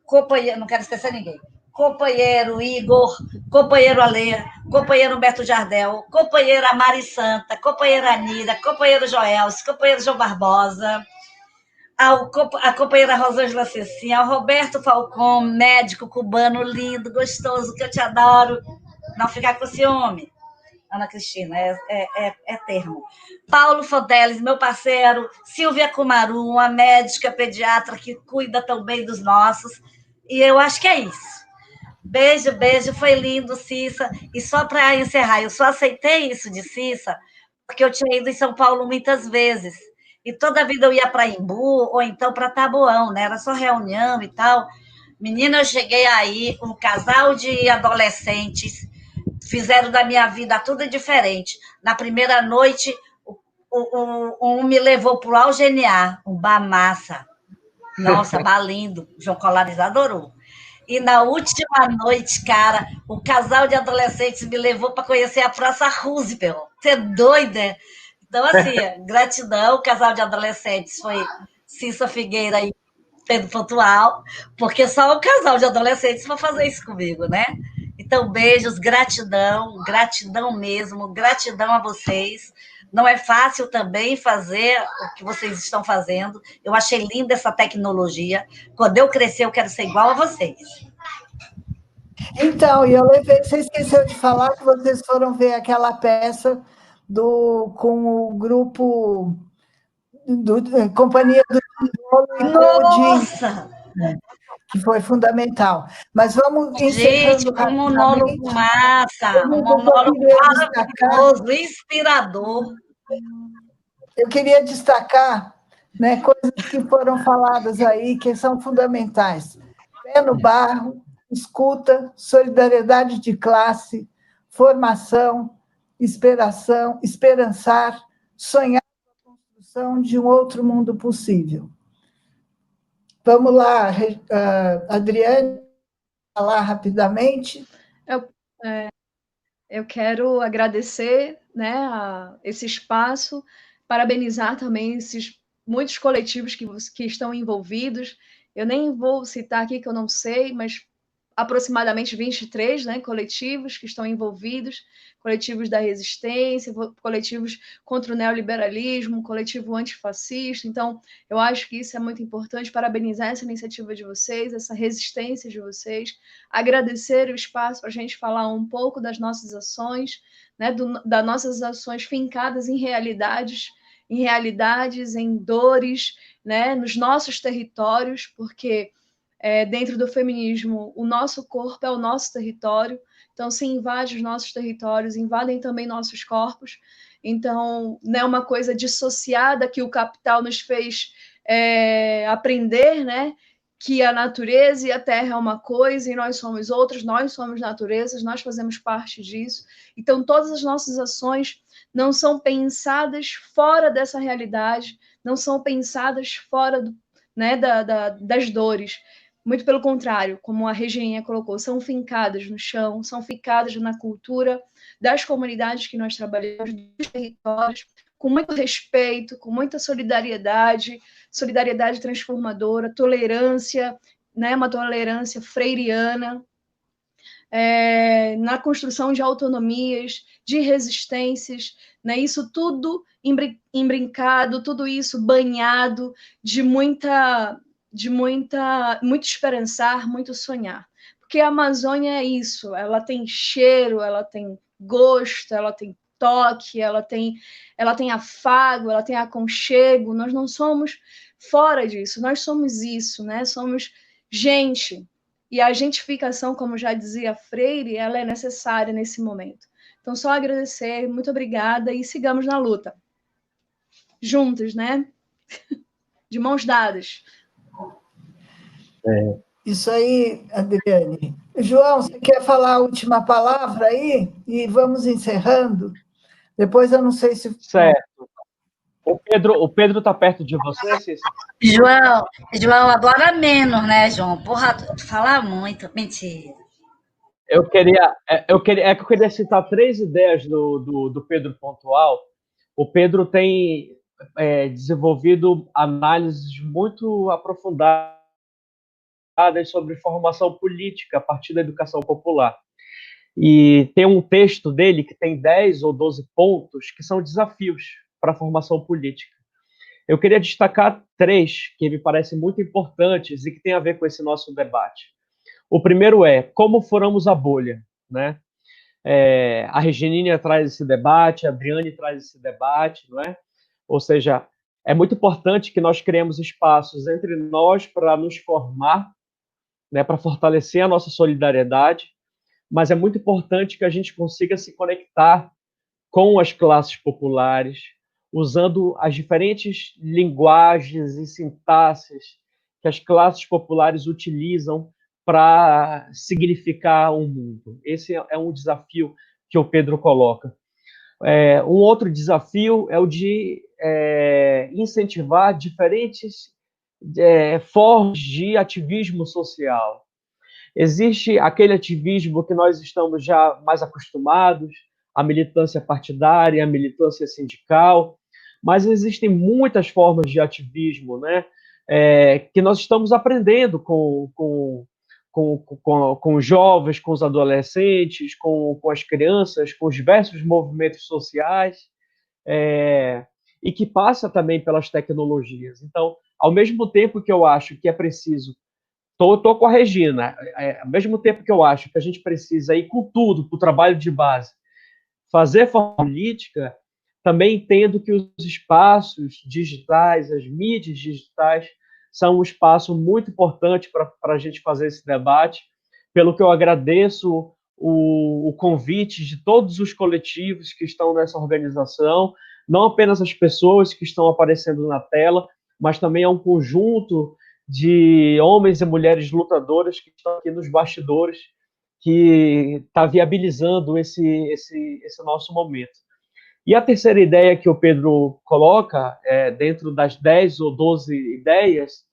companheiro, não quero esquecer ninguém, companheiro Igor, companheiro Alê, companheiro Humberto Jardel, companheira Mari Santa, companheira Anira, companheiro Joelcio, companheiro João Barbosa, a companheira Rosângela Cecinha, o Roberto Falcon, médico cubano lindo, gostoso, que eu te adoro, não ficar com ciúme. Ana Cristina, é termo. Paulo Fodelis, meu parceiro, Silvia Kumaru, uma médica pediatra que cuida também dos nossos, e eu acho que é isso. Beijo, beijo, foi lindo, Cissa. E só para encerrar, eu só aceitei isso de Cissa porque eu tinha ido em São Paulo muitas vezes, e toda vida eu ia para Imbu, ou então para Taboão, né? Era só reunião e tal. Menina, eu cheguei aí, um casal de adolescentes, fizeram da minha vida tudo diferente. Na primeira noite, um me levou para o Algeniar, um bar massa. Nossa, bar lindo. O João Colares adorou. E na última noite, cara, o casal de adolescentes me levou para conhecer a Praça Roosevelt. Você é doida? Então, assim, gratidão. O casal de adolescentes foi Cissa Figueira e Pedro Pontual, porque só um casal de adolescentes vai fazer isso comigo, né? Então, beijos, gratidão, gratidão mesmo, gratidão a vocês. Não é fácil também fazer o que vocês estão fazendo. Eu achei linda essa tecnologia. Quando eu crescer, eu quero ser igual a vocês. Então, e eu levei, você esqueceu de falar que vocês foram ver aquela peça com o grupo Companhia do Tijolo e Nossa! que foi fundamental. Mas vamos encerrando Gente, um monólogo massa, um monólogo maravilhoso, inspirador. Eu queria destacar, né, coisas que foram faladas aí, que são fundamentais. Pé no barro, escuta, solidariedade de classe, formação, esperançar, sonhar com a construção de um outro mundo possível. Vamos lá, Adriane, falar rapidamente. Eu quero agradecer, né, esse espaço, parabenizar também esses muitos coletivos que estão envolvidos. Eu nem vou citar aqui que eu não sei, mas aproximadamente 23, né, coletivos que estão envolvidos, coletivos da resistência, coletivos contra o neoliberalismo, coletivo antifascista. Então, eu acho que isso é muito importante, parabenizar essa iniciativa de vocês, essa resistência de vocês, agradecer o espaço para a gente falar um pouco das nossas ações, né, das nossas ações fincadas em realidades, em dores, né, nos nossos territórios, porque dentro do feminismo, o nosso corpo é o nosso território, então se invade os nossos territórios, invadem também nossos corpos, então não é uma coisa dissociada que o capital nos fez aprender, né? Que a natureza e a terra é uma coisa e nós somos outras, nós somos naturezas, nós fazemos parte disso. Então todas as nossas ações não são pensadas fora dessa realidade, não são pensadas fora né, das dores. Muito pelo contrário, como a Regininha colocou, são fincadas no chão, são fincadas na cultura das comunidades que nós trabalhamos, dos territórios, com muito respeito, com muita solidariedade transformadora, tolerância, né, uma tolerância freiriana, na construção de autonomias, de resistências, né, isso tudo embrincado, tudo isso banhado de muito esperançar, muito sonhar. Porque a Amazônia é isso, ela tem cheiro, ela tem gosto, ela tem toque, ela tem afago, ela tem aconchego. Nós não somos fora disso, nós somos isso, né? Somos gente. E a gentificação, como já dizia Freire, ela é necessária nesse momento. Então, só agradecer, muito obrigada e sigamos na luta. Juntos, né? De mãos dadas. Isso aí, Adriane. João, você quer falar a última palavra aí? E vamos encerrando. Depois eu não sei se... Certo. O Pedro está perto de você, Cícera? João, agora menos, né, João? Porra, tu fala muito. Mentira. Eu queria citar 3 ideias do Pedro Pontual. O Pedro tem desenvolvido análises muito aprofundadas sobre formação política a partir da educação popular. E tem um texto dele que tem 10 ou 12 pontos que são desafios para a formação política. Eu queria destacar 3 que me parecem muito importantes e que têm a ver com esse nosso debate. O primeiro é como furamos a bolha, né? A Regininha traz esse debate, a Adriane traz esse debate, não é? Ou seja, é muito importante que nós criemos espaços entre nós para nos formar, né, para fortalecer a nossa solidariedade, mas é muito importante que a gente consiga se conectar com as classes populares, usando as diferentes linguagens e sintaxes que as classes populares utilizam para significar o mundo. Esse é um desafio que o Pedro coloca. Um outro desafio é o de incentivar diferentes formas de ativismo social. Existe aquele ativismo que nós estamos já mais acostumados, a militância partidária, a militância sindical, mas existem muitas formas de ativismo, né? Que nós estamos aprendendo com os jovens, com os adolescentes, com as crianças, com os diversos movimentos sociais, e que passa também pelas tecnologias. Então, ao mesmo tempo que eu acho que é preciso, estou com a Regina, ao mesmo tempo que eu acho que a gente precisa ir com tudo para o trabalho de base, fazer forma política, também entendo que os espaços digitais, as mídias digitais, são um espaço muito importante para a gente fazer esse debate, pelo que eu agradeço o convite de todos os coletivos que estão nessa organização, não apenas as pessoas que estão aparecendo na tela, mas também é um conjunto de homens e mulheres lutadoras que estão aqui nos bastidores, que está viabilizando esse nosso momento. E a terceira ideia que o Pedro coloca, dentro das 10 ou 12 ideias,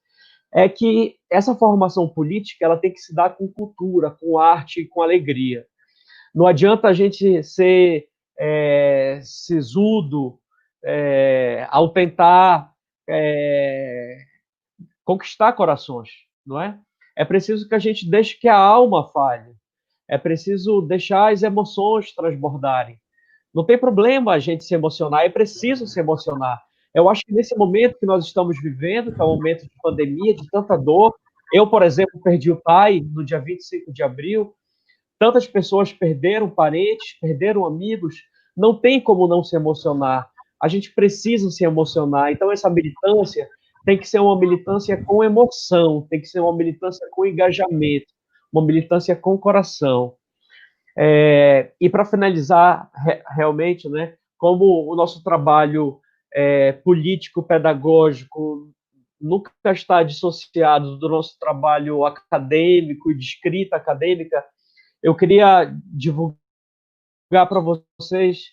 é que essa formação política ela tem que se dar com cultura, com arte e com alegria. Não adianta a gente ser sisudo ao tentar conquistar corações, não é? É preciso que a gente deixe que a alma fale. É preciso deixar as emoções transbordarem. Não tem problema a gente se emocionar, é preciso se emocionar. Eu acho que nesse momento que nós estamos vivendo, que é um momento de pandemia, de tanta dor, eu, por exemplo, perdi o pai no dia 25 de abril, tantas pessoas perderam parentes, perderam amigos, não tem como não se emocionar. A gente precisa se emocionar. Então, essa militância tem que ser uma militância com emoção, tem que ser uma militância com engajamento, uma militância com coração. E para finalizar, realmente, né, como o nosso trabalho político-pedagógico nunca está dissociado do nosso trabalho acadêmico e de escrita acadêmica, eu queria divulgar para vocês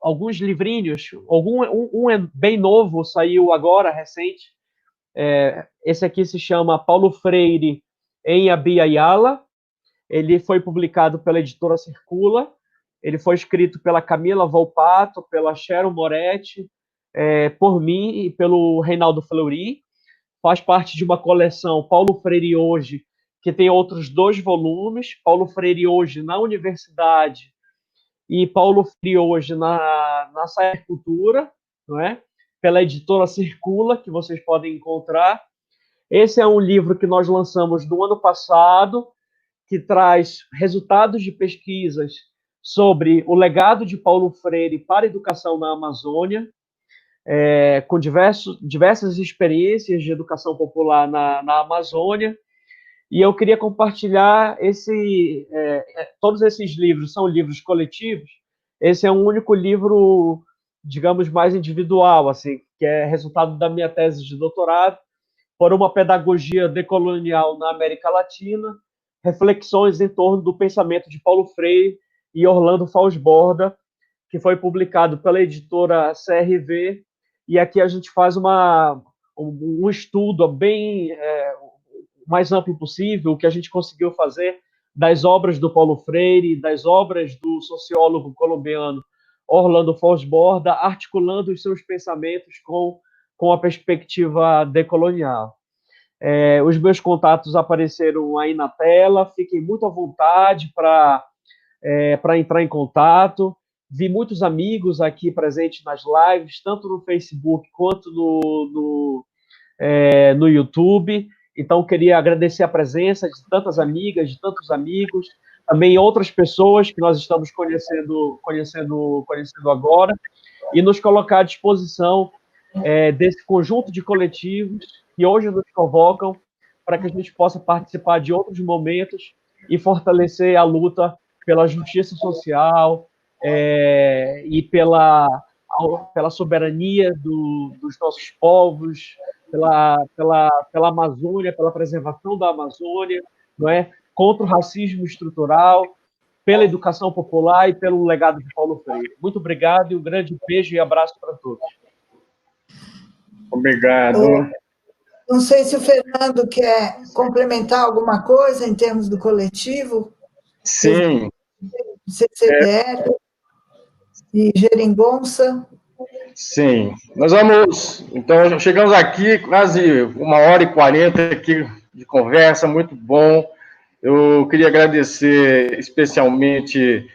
alguns livrinhos. Um é bem novo, saiu agora, recente. Esse aqui se chama Paulo Freire em Abiyala. Ele foi publicado pela editora Circula. Ele foi escrito pela Camila Volpato, pela Cheryl Moretti, por mim e pelo Reinaldo Fleury. Faz parte de uma coleção Paulo Freire Hoje, que tem outros 2 volumes, Paulo Freire Hoje na Universidade e Paulo Freire Hoje na Saia Cultura, não é? Pela editora Circula, que vocês podem encontrar. Esse é um livro que nós lançamos no ano passado, que traz resultados de pesquisas sobre o legado de Paulo Freire para a educação na Amazônia, com diversas experiências de educação popular na Amazônia. E eu queria compartilhar todos esses livros são livros coletivos. Esse é um único livro, digamos, mais individual, assim, que é resultado da minha tese de doutorado, por uma pedagogia decolonial na América Latina, reflexões em torno do pensamento de Paulo Freire e Orlando Falsborda, que foi publicado pela editora CRV, e aqui a gente faz um estudo bem mais amplo possível, o que a gente conseguiu fazer das obras do Paulo Freire, das obras do sociólogo colombiano Orlando Falsborda, articulando os seus pensamentos com a perspectiva decolonial. Os meus contatos apareceram aí na tela, fiquem muito à vontade para entrar em contato. Vi muitos amigos aqui presentes nas lives, tanto no Facebook quanto no YouTube. Então, queria agradecer a presença de tantas amigas, de tantos amigos, também outras pessoas que nós estamos conhecendo agora, e nos colocar à disposição desse conjunto de coletivos que hoje nos convocam para que a gente possa participar de outros momentos e fortalecer a luta pela justiça social e pela soberania dos nossos povos, pela Amazônia, pela preservação da Amazônia, não é? Contra o racismo estrutural, pela educação popular e pelo legado de Paulo Freire. Muito obrigado e um grande beijo e abraço para todos. Obrigado. Não sei se o Fernando quer complementar alguma coisa em termos do coletivo. Sim. CCDR e Geringonça. Sim, nós vamos, então, chegamos aqui, quase 1h40 aqui de conversa, muito bom. Eu queria agradecer especialmente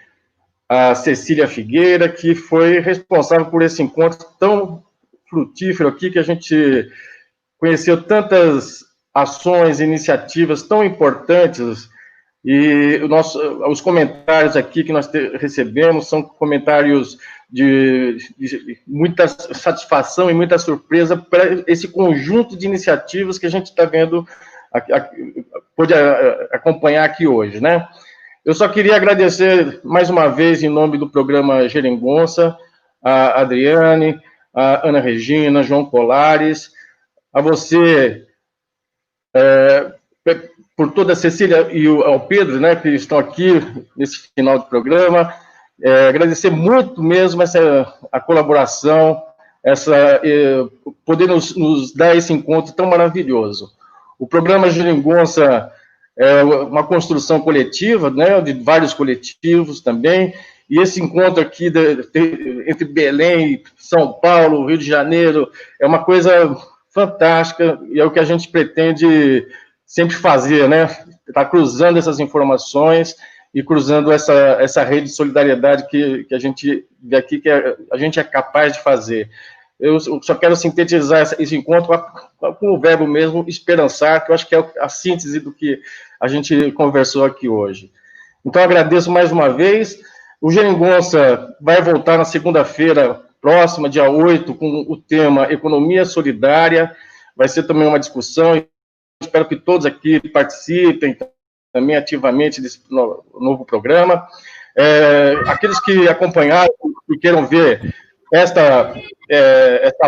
a Cecília Figueira, que foi responsável por esse encontro tão frutífero aqui, que a gente conheceu tantas ações, iniciativas tão importantes, e os comentários aqui que nós recebemos são comentários de muita satisfação e muita surpresa para esse conjunto de iniciativas que a gente está vendo, pôde acompanhar aqui hoje, né? Eu só queria agradecer mais uma vez, em nome do programa Geringonça, a Adriane, a Ana Regina, João Colares, a você, por toda a Cecília e ao Pedro, né, que estão aqui nesse final do programa. Agradecer muito mesmo a colaboração, poder nos dar esse encontro tão maravilhoso. O programa Geringonça é uma construção coletiva, né, de vários coletivos também, e esse encontro aqui entre Belém, São Paulo, Rio de Janeiro, é uma coisa fantástica, e é o que a gente pretende sempre fazer, né? Tá cruzando essas informações e cruzando essa rede de solidariedade que a gente vê aqui, que a gente é capaz de fazer. Eu só quero sintetizar esse encontro com o verbo mesmo, esperançar, que eu acho que é a síntese do que a gente conversou aqui hoje. Então, agradeço mais uma vez. O Geringonça vai voltar na segunda-feira próxima, dia 8, com o tema Economia Solidária. Vai ser também uma discussão. Espero que todos aqui participem também ativamente desse novo programa. Aqueles que acompanharam e queiram ver esta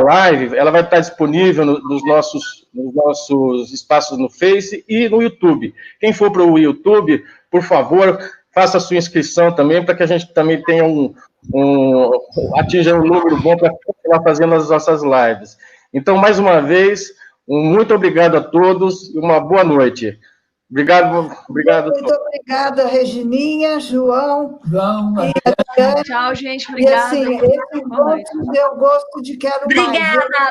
live, ela vai estar disponível nos nossos espaços no Face e no YouTube. Quem for para o YouTube, por favor, faça a sua inscrição também, para que a gente também tenha atinja um número bom para continuar fazendo as nossas lives. Então, mais uma vez, muito obrigado a todos e uma boa noite. Obrigado. Muito obrigada, Regininha, João. Tchau, gente. Obrigada. E assim, esse encontro deu gosto de quero mais. Obrigada.